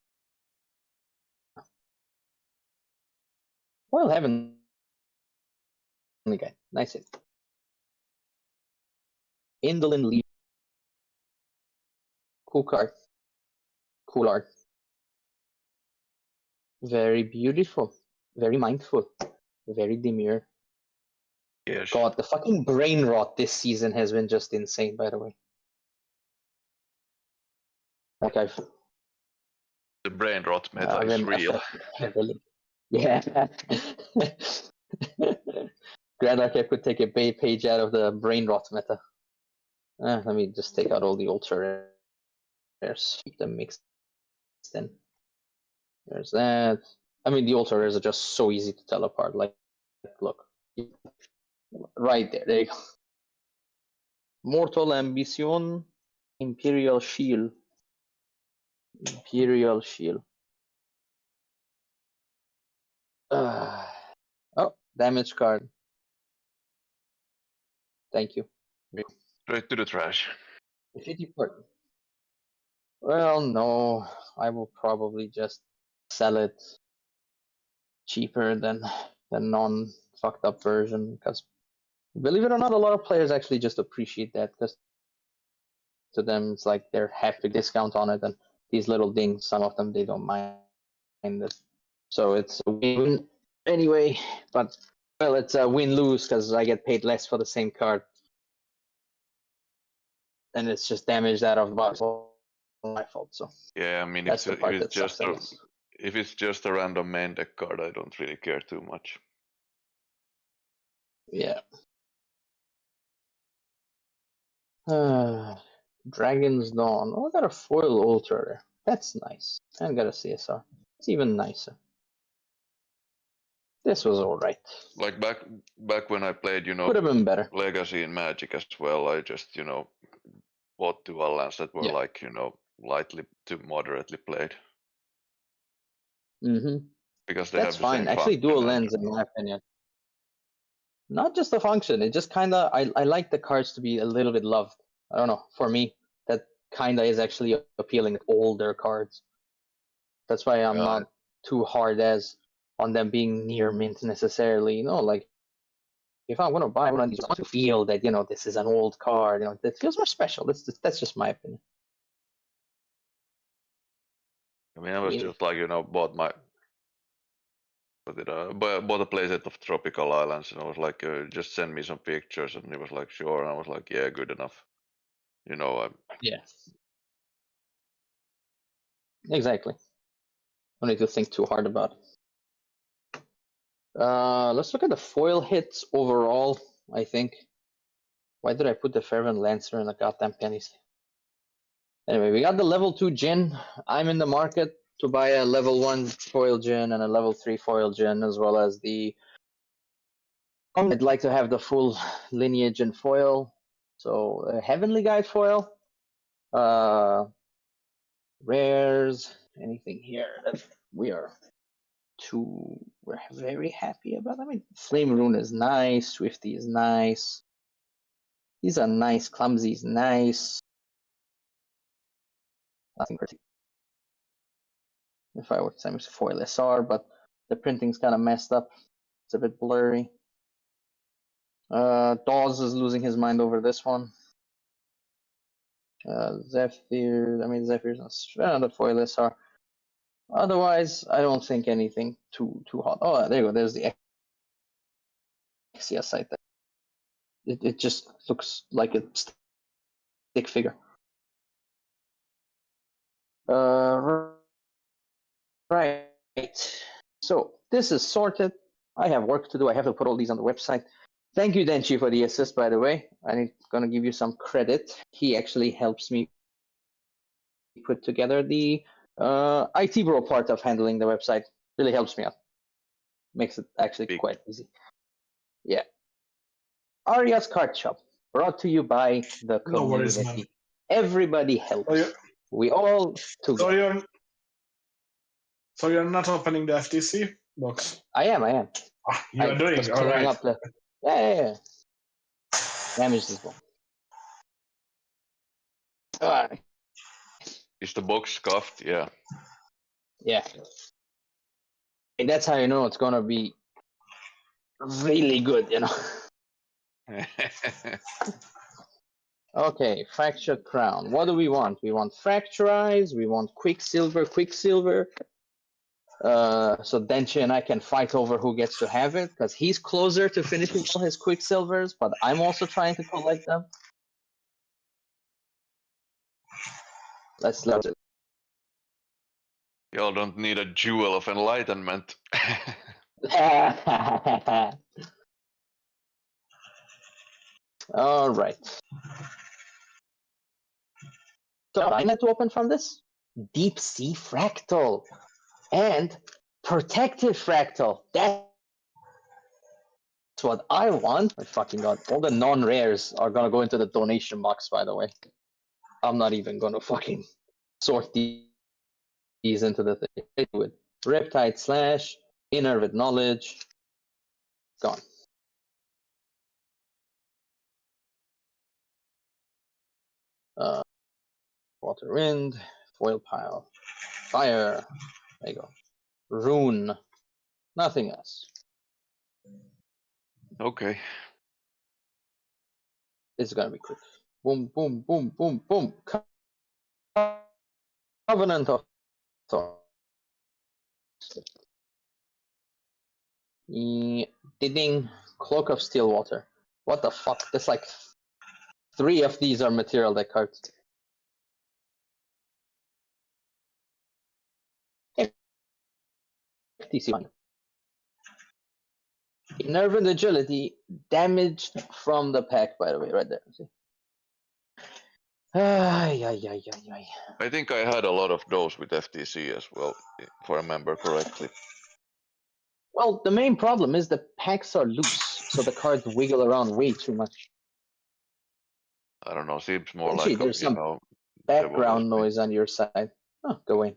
Well, heaven. Guy. Nice hit. Indolent Leaf. Cool card. Cool art. Very beautiful. Very mindful. Very demure. Yes. God, the fucking brain rot this season has been just insane, by the way. Like The brain rot meta I've is been real. affected heavily. Yeah. Glad like I could take a page out of the brain rot meta. Let me just take out all the ultra rares, keep them mixed in. There's that. I mean, the ultra rares are just so easy to tell apart. Like, look, right there. There you go. Mortal Ambition, Imperial Shield. Imperial Shield. Oh, damage card. Thank you. Straight to the trash. Defeat part. Well, no, I will probably just sell it cheaper than the non fucked up version because believe it or not, a lot of players actually just appreciate that because to them it's like they're happy discount on it, and these little dings, some of them they don't mind it. So it's a win anyway, but well, it's a win-lose because I get paid less for the same card, and it's just damaged out of the box. All my fault. So Yeah, I mean, that's the part that sucks. if it's just a random main deck card, I don't really care too much. Yeah. Dragon's Dawn. Oh, I got a foil ultra. That's nice. And got a CSR. It's even nicer. This was alright. Like back when I played, Could have been better. Legacy and Magic as well, I just, bought dual lands that were like, lightly to moderately played. Mm-hmm. Because they That's have the fine. same Actually, function dual lens, in my opinion. Not just the function. It just kind of, I like the cards to be a little bit loved. I don't know. For me, that kind of is actually appealing to older cards. That's why I'm not too hard as on them being near mint necessarily. Like if I want to buy one of these, I want to feel that this is an old card. That feels more special. That's just my opinion. I mean, I was just like, bought my bought a playset of tropical islands, and I was like, just send me some pictures, and he was like, sure, and I was like, yeah, good enough. You know, Yeah. Exactly. Don't need to think too hard about it. Let's look at the foil hits overall, I think. Why did I put the Fervent Lancer in the goddamn pennies? Anyway, we got the level 2 Jin. I'm in the market to buy a level 1 foil Jin and a level 3 foil Jin, as well as the... I'd like to have the full lineage in foil. So, Heavenly Guide foil. Rares, anything here that we're very happy about. I mean, Flame Rune is nice, Swifty is nice. These are nice, Clumsy is nice. Nothing crazy. If I were to send foil SR, but the printing's kind of messed up. It's a bit blurry. Dawes is losing his mind over this one. Zephyr, I mean, Zephyr's another foil SR. Otherwise, I don't think anything too hot. Oh, there you go. There's the Exia site there. It just looks like a stick figure. Right. So this is sorted. I have work to do. I have to put all these on the website. Thank you, Denchi, for the assist, by the way. I'm going to give you some credit. He actually helps me put together the IT bro part of handling the website. Really helps me out. Makes it actually quite easy. Yeah. Aria's Cardshop, brought to you by the No worries, community. man. Everybody helps. We all together. So you're not opening the FTC box? I am. You are doing just all clearing right. up the... Yeah. Damage this one. Alright. is the box scuffed? Yeah. Yeah. And that's how you know it's gonna be really good, you know. Okay, Fractured Crown. What do we want? We want Fracturize, we want Quicksilver. So Denchi and I can fight over who gets to have it, because he's closer to finishing all his Quicksilvers, but I'm also trying to collect them. Let's load it. Y'all don't need a jewel of enlightenment. All right. So I need to open from this Deep Sea Fractal and Protective Fractal. That's what I want. I fucking god. All the non-rares are gonna go into the donation box, by the way. I'm not even gonna fucking sort these into the thing. With Riptide Slash, Inner with Knowledge, gone. Water Wind, Foil Pile, Fire. There you go. Rune. Nothing else. Okay. It's gonna be quick. Boom, boom, boom, boom, boom. Covenant of Thorns. Ding. Cloak of Stillwater. What the fuck? There's like 3 of these are material deck cards. FTC1. Nerve and Agility damaged from the pack, by the way, right there. See? Ay. I think I had a lot of those with FTC as well, if I remember correctly. Well, the main problem is the packs are loose, so the cards wiggle around way too much. I don't know, seems more Actually, like there's some devil background may- noise on your side. Oh, go away.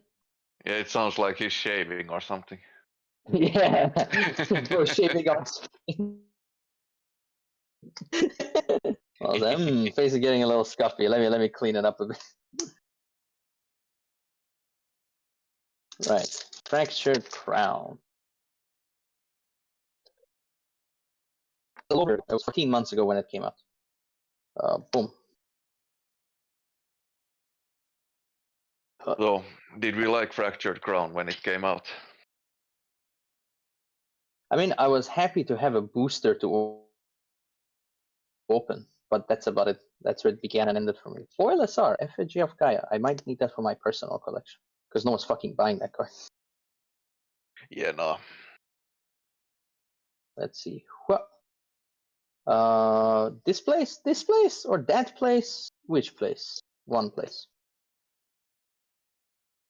Yeah, it sounds like he's shaving or something. Yeah, bro, shaving off. Well, face is getting a little scuffy. Let me clean it up a bit. Right, Fractured Crown. It was 14 months ago when it came out. Boom. So, did we like Fractured Crown when it came out? I mean, I was happy to have a booster to open, but that's about it. That's where it began and ended for me. Foil SR, Effigy of Gaia. I might need that for my personal collection because no one's fucking buying that card. Yeah, no. Let's see. What? This place, or that place? Which place? One place.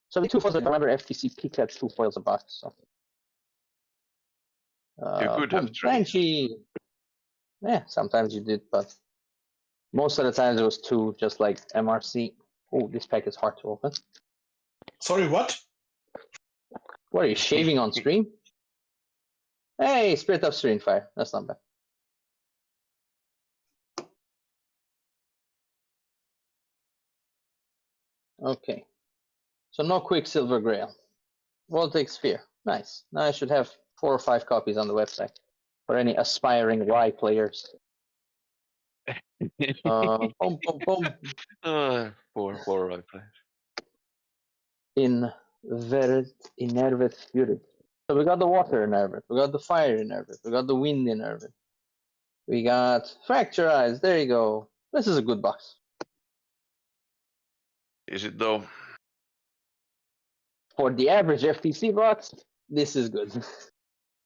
So the 2 foils. I remember FTC peaked at 2 foils a box. So. You could have Boom, 3. Banshee. Yeah, sometimes you did, but most of the times it was 2, just like MRC. Oh, this pack is hard to open. Sorry, what? What are you shaving on stream? Hey, Spirit of Serene Fire. That's not bad. Okay. So no Quicksilver Grail. Voltaic Sphere. Nice. Now I should have 4 or 5 copies on the website for any aspiring Y players. Boom, boom, boom. Poor right players. Innervate Fury. So we got the water Innervate, we got the fire Innervate, we got the wind Innervate. We got Fracture Eyes, there you go. This is a good box. Is it though? For the average FTC box, this is good.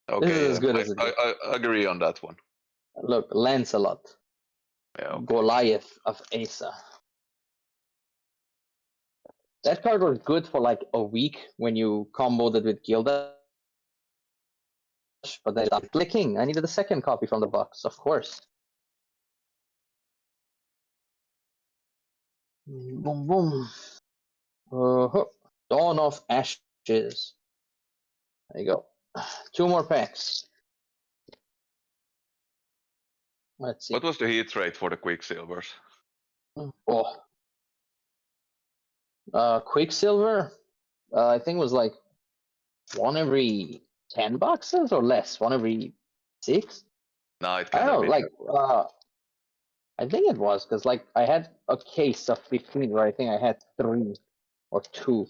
Okay, This is as good as it gets. I agree on that one. Look, Lancelot, Yeah, okay. Goliath of Asa. That card was good for like a week when you comboed it with Gildash, but then I'm clicking. I needed a second copy from the box, of course. Boom, boom. Dawn of Ashes. There you go. 2 more packs. Let's see. What was the hit rate for the Quicksilvers? Quicksilver, I think it was like 1 every 10 boxes or less, 1 every 6. No, it I cannot don't be. know, like I think it was because like I had a case of 15 where I think I had 3 or 2.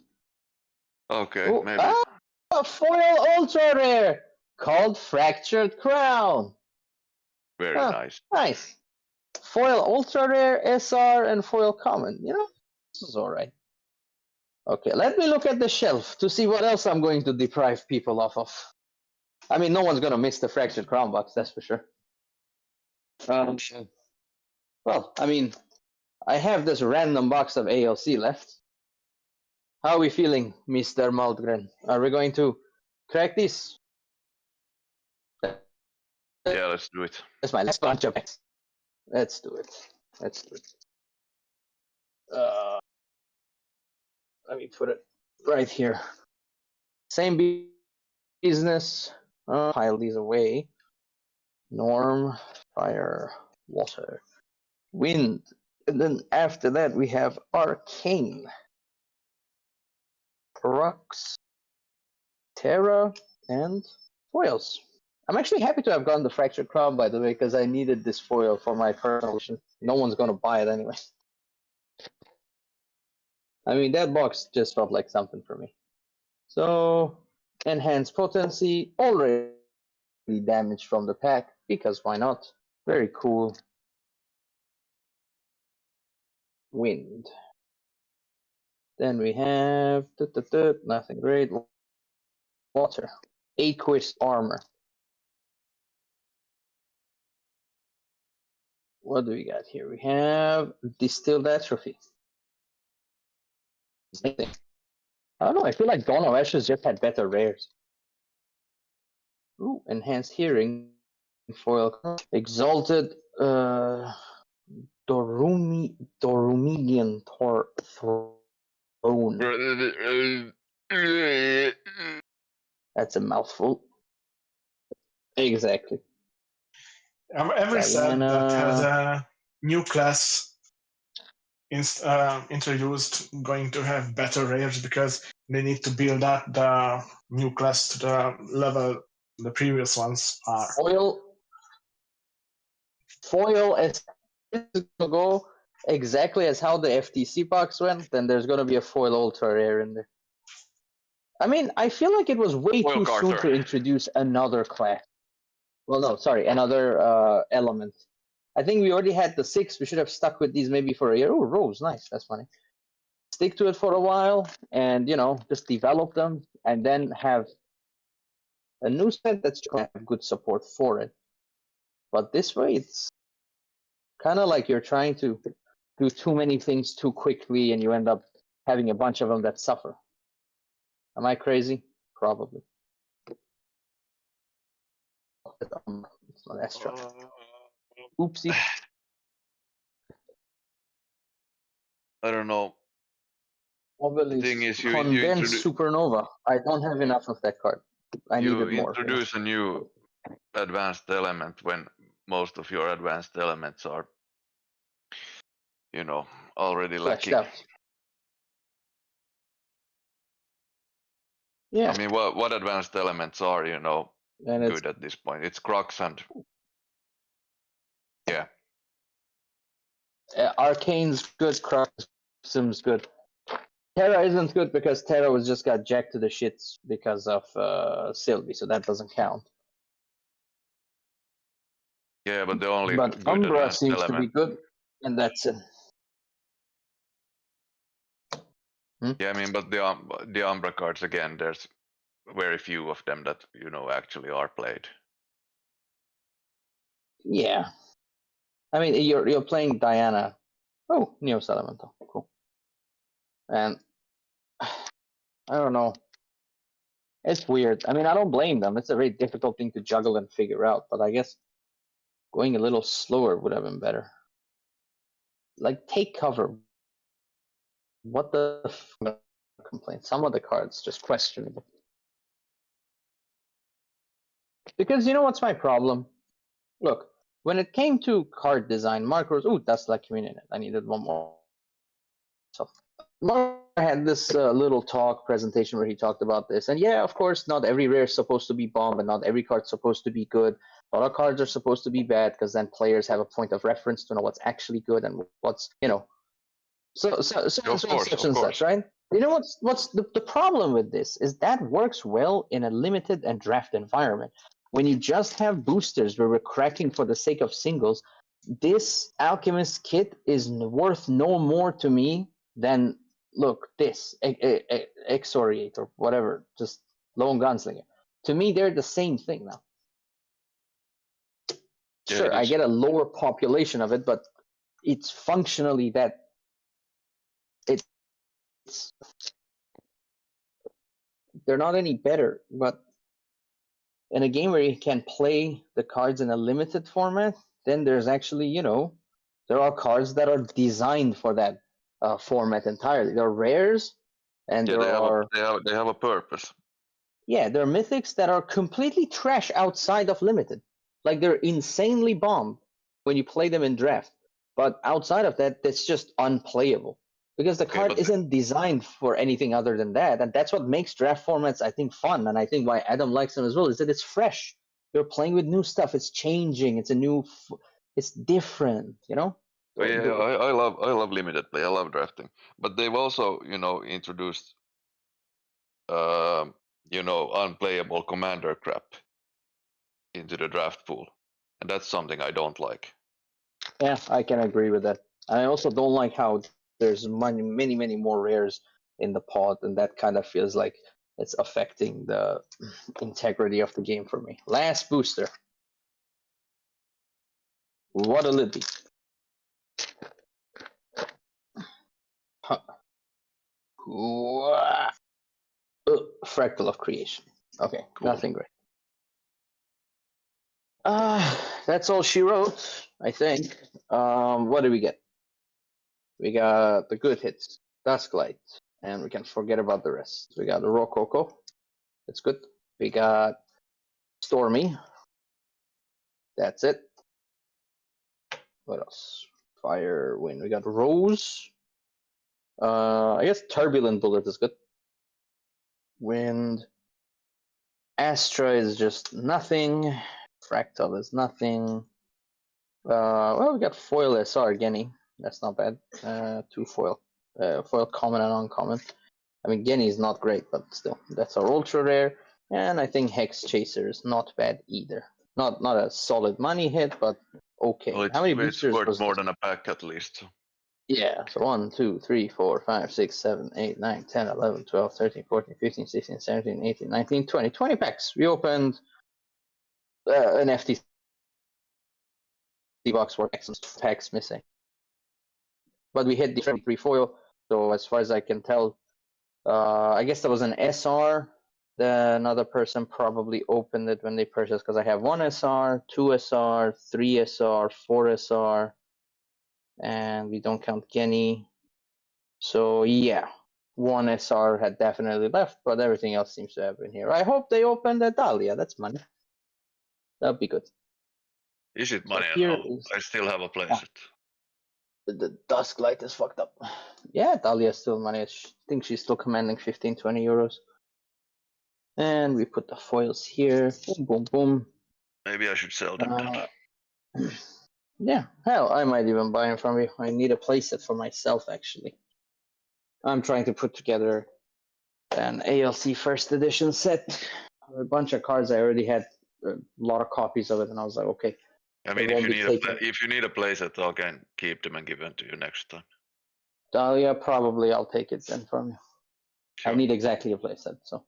Okay, Oh, maybe. A foil ultra rare called Fractured Crown. Very nice. Nice. Foil ultra rare, SR, and foil common. You know, this is all right. Okay, let me look at the shelf to see what else I'm going to deprive people of. I mean, no one's gonna miss the Fractured Crown box, that's for sure. Well, I mean, I have this random box of ALC left. How are we feeling, Mr. Maldgren? Are we going to crack this? Yeah, let's do it. That's my last bunch of packs. Let's do it. Let's do it. Let me put it right here. Same business. Pile these away. Norm, fire, water, wind. And then after that we have Arcane. Rocks, Terra, and foils. I'm actually happy to have gotten the Fractured Crown, by the way, because I needed this foil for my personal collection. No one's gonna buy it anyway. I mean, that box just felt like something for me. So, enhanced potency, already damaged from the pack, because why not? Very cool. Wind. Then we have nothing great. Water. Aqueous armor. What do we got here? We have distilled atrophy. Same thing. I don't know. I feel like Dawn of Ashes just had better rares. Ooh, enhanced hearing. Foil. Exalted Dorumilian Throne. That's a mouthful. Exactly. Every set that has a new class introduced going to have better rares because they need to build up the new class to the level the previous ones are. Foil as to go exactly as how the FTC box went, then there's going to be a foil ultra rare in there. I mean, I feel like it was way too soon to introduce another class. Well, no, sorry, another element. I think we already had the 6. We should have stuck with these maybe for a year. Oh, Rose, nice. That's funny. Stick to it for a while, and just develop them, and then have a new set that's going to have good support for it. But this way, it's kind of like you're trying to do too many things too quickly, and you end up having a bunch of them that suffer. Am I crazy? Probably. It's not Astra. Oopsie. I don't know. Obelisk, thing is, you Condensed introdu- Supernova. I don't have enough of that card. I You needed more. introduce a new advanced element when most of your advanced elements are, already Fleshed lacking. out. Yeah, I mean, what advanced elements are, and it's good at this point? It's Crux and yeah. Arcane's good, Cruxum's good. Terra isn't good because Terra was just got jacked to the shits because of Sylvie, so that doesn't count. Yeah, but the only But good Umbra advanced seems to element. be good, and that's it. Yeah, I mean, but the Umbra cards again, there's very few of them that actually are played. Yeah, I mean you're playing Diana. Oh, Neos Elemental, cool. And I don't know. It's weird. I mean, I don't blame them. It's a very difficult thing to juggle and figure out, but I guess going a little slower would have been better. Like, take cover. What the complaint? Some of the cards just questionable. Because you know what's my problem? Look, when it came to card design, Mark Rose, that's like community. I needed one more. So Mark had this little talk presentation where he talked about this, and yeah, of course, not every rare is supposed to be bomb, and not every card's supposed to be good. A lot of cards are supposed to be bad because then players have a point of reference to know what's actually good and what's So such and such, right? You know what's the problem with this is that works well in a limited and draft environment. When you just have boosters where we're cracking for the sake of singles, this Alchemist kit is worth no more to me than this Exoriate or whatever, just Lone Gunslinger. To me, they're the same thing now. Yeah, Sure, I get a lower population of it, but it's functionally that. They're not any better, but in a game where you can play the cards in a limited format, then there's actually, there are cards that are designed for that format entirely. They're rares, and yeah, they have a purpose. Yeah, there are mythics that are completely trash outside of limited. Like, they're insanely bombed when you play them in draft. But outside of that, that's just unplayable. Because the card isn't designed for anything other than that. And that's what makes draft formats, I think, fun. And I think why Adam likes them as well is that it's fresh. You're playing with new stuff. It's changing. It's different, Oh, yeah, I love limited play. I love drafting. But they've also, introduced, unplayable commander crap into the draft pool. And that's something I don't like. Yeah, I can agree with that. I also don't like how there's many more rares in the pod, and that kind of feels like it's affecting the integrity of the game for me. Last booster. What'll it be? Huh. Fractal of Creation. Okay, cool. Nothing great. That's all she wrote, I think. What do we get? We got the good hits, Dusklight, and we can forget about the rest. We got the Rococo. That's good. We got Stormy. That's it. What else? Fire, Wind. We got Rose. I guess Turbulent Bullet is good. Wind. Astra is just nothing. Fractal is nothing. Well, we got Foil SR, Genny. That's not bad. 2 foil. Foil common and uncommon. I mean, Genny is not great, but still. That's our ultra rare. And I think Hex Chaser is not bad either. Not a solid money hit, but okay. Well, How many it's boosters worth was more this? than a pack at least. Yeah, so 1, 2, 3, 4, 5, 6, 7, 8, 9, 10, 11, 12, 13, 14, 15, 16, 17, 18, 19, 20. 20 packs. We opened an FTC box for packs missing. But we hit the pre-foil, so as far as I can tell, I guess there was an SR. Then another person probably opened it when they purchased, because I have 1 SR, 2 SR, 3 SR, 4 SR, and we don't count Genny. So yeah, 1 SR had definitely left, but everything else seems to have been here. I hope they open the Dahlia. That's money. That'd be good. Is it So money? here No, is I still have a playset. the Dusk Light is fucked up. Yeah, Dahlia's still money. I think she's still commanding 15, 20 euros. And we put the foils here. Boom, boom, boom. Maybe I should sell them then. Yeah, hell, I might even buy them from you. I need a playset for myself, actually. I'm trying to put together an ALC first edition set. A bunch of cards. I already had a lot of copies of it, and I was like, okay. I mean, It won't be taken. if you need a playset, I can keep them and give them to you next time. Dahlia, probably I'll take it then from you. Sure. I need exactly a playset, so.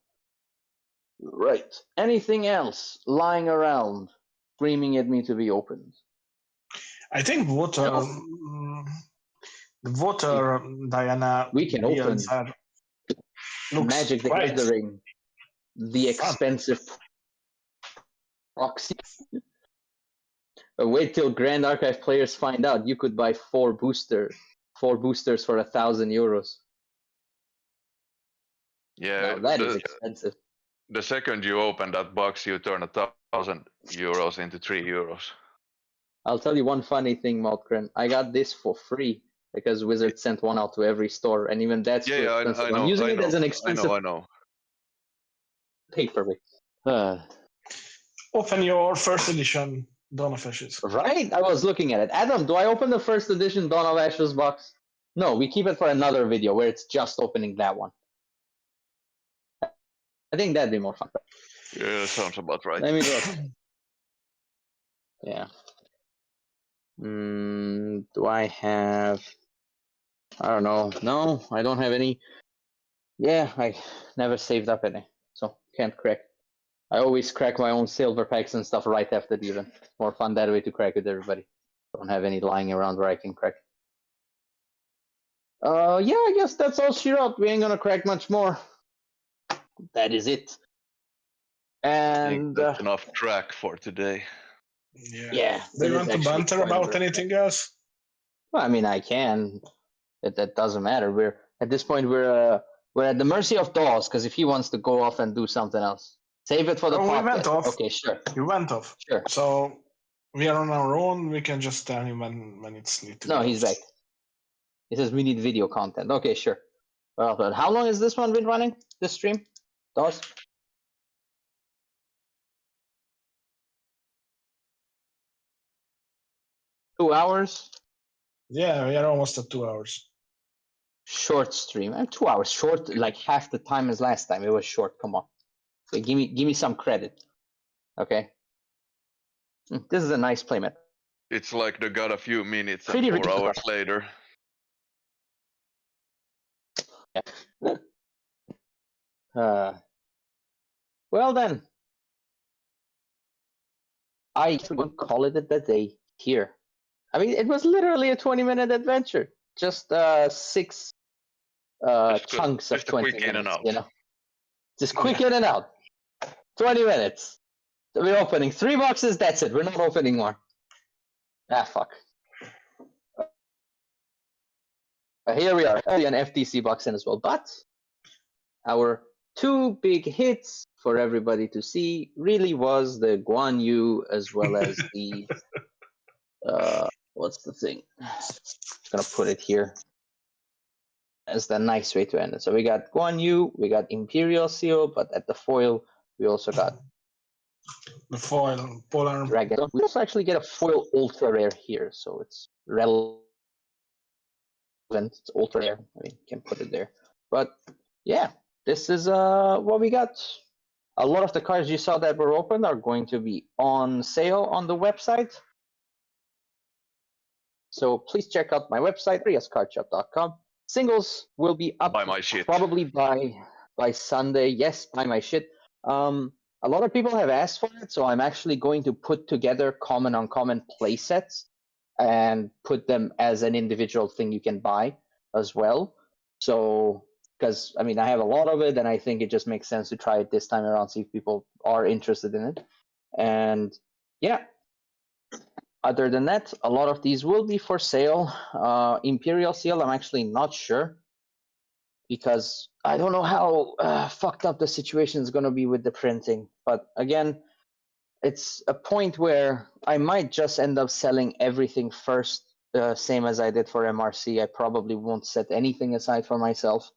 Right. Anything else lying around, screaming at me to be opened? I think water. No. The water Diana. We can open Looks Magic the quite Gathering, the fun. expensive proxy. Wait till Grand Archive players find out you could buy 4 boosters for 1,000 euros. Yeah, Now that is expensive. The second you open that box, you turn 1,000 euros into 3 euros. I'll tell you one funny thing, Maltgren. I got this for free because Wizard sent one out to every store, and even that's too expensive. I know. I'm using I it know, as an expensive I know. paperweight. Open your first edition Dawn of Ashes. Right? I was looking at it. Adam, do I open the first edition Dawn of Ashes box? No, we keep it for another video where it's just opening that one. I think that'd be more fun. Yeah, sounds about right. Let me look. Yeah. Do I have... I don't know. No, I don't have any. Yeah, I never saved up any, so can't crack. I always crack my own silver packs and stuff right after the event. More fun that way to crack with everybody. Don't have any lying around where I can crack. Yeah, I guess that's all she wrote. We ain't gonna crack much more. That is it. I think And that's enough crack for today. yeah. Do you want to banter about anything else? Well, I mean, I can. That doesn't matter. We're at this point. We're at the mercy of Dawes, because if he wants to go off and do something else, save it for the podcast. We went off. Okay, sure. You went off. Sure. So we are on our own. We can just tell him when it's need to. No, be he's off. back. He says we need video content. Okay, sure. Well, but how long has this one been running? This stream, Dawes? Two hours. Yeah, we are almost at 2 hours. Short stream. 2 hours. Short, like half the time as last time. It was short. Come on. Okay, give me some credit. Okay. This is a nice playmat. It's like they got a few minutes Pretty and 4 ridiculous. hours later. Well then, I would call it a day here. I mean, it was literally a 20-minute adventure. Just 6 chunks of 20 minutes. In and out. You know, just quick in and out. 20 minutes. So we're opening 3 boxes. That's it. We're not opening more. Ah, fuck. Here we are. An FTC box in as well, but our 2 big hits for everybody to see really was the Guan Yu as well as the what's the thing? Just gonna put it here as the nice way to end it. So we got Guan Yu, we got Imperial Seal, but at the foil we also got the foil polar Dragon. We also actually get a foil ultra rare here, so it's relevant. It's ultra rare. I mean, can put it there. But yeah, this is what we got. A lot of the cards you saw that were opened are going to be on sale on the website. So please check out my website, ariascardshop.com. Singles will be up Buy my shit. probably by Sunday. Yes, buy my shit. A lot of people have asked for it, so I'm actually going to put together common uncommon play sets and put them as an individual thing you can buy as well. So, because I mean, I have a lot of it, and I think it just makes sense to try it this time around, see if people are interested in it. And yeah, other than that, a lot of these will be for sale. Imperial Seal, I'm actually not sure, because I don't know how fucked up the situation is going to be with the printing. But again, it's a point where I might just end up selling everything first, same as I did for MRC. I probably won't set anything aside for myself.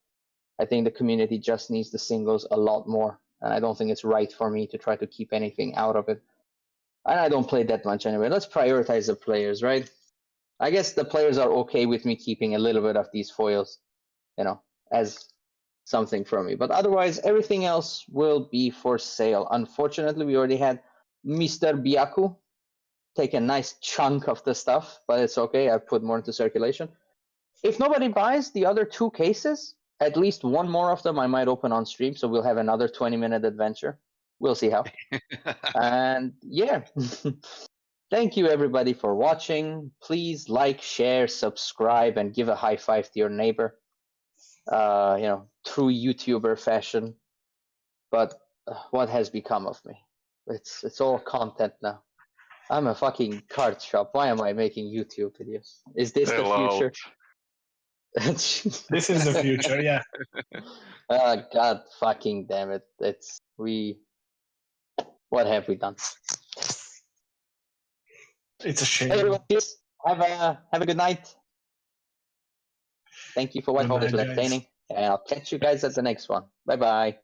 I think the community just needs the singles a lot more, and I don't think it's right for me to try to keep anything out of it. And I don't play that much anyway. Let's prioritize the players, right? I guess the players are okay with me keeping a little bit of these foils, you know, as something for me. But otherwise, everything else will be for sale. Unfortunately, we already had Mr. Byaku take a nice chunk of the stuff, but it's okay. I've put more into circulation. If nobody buys the other 2 cases, at least one more of them I might open on stream, so we'll have another 20-minute adventure. We'll see how. And yeah, thank you everybody for watching. Please like, share, subscribe, and give a high five to your neighbor. You know, true YouTuber fashion. But what has become of me? It's all content now. I'm a fucking card shop. Why am I making YouTube videos? Is this the future? This is the future, yeah. God fucking damn it. What have we done? It's a shame. Hey everyone, have a good night. Thank you for watching. Hope this was entertaining. And I'll catch you guys at the next one. Bye bye.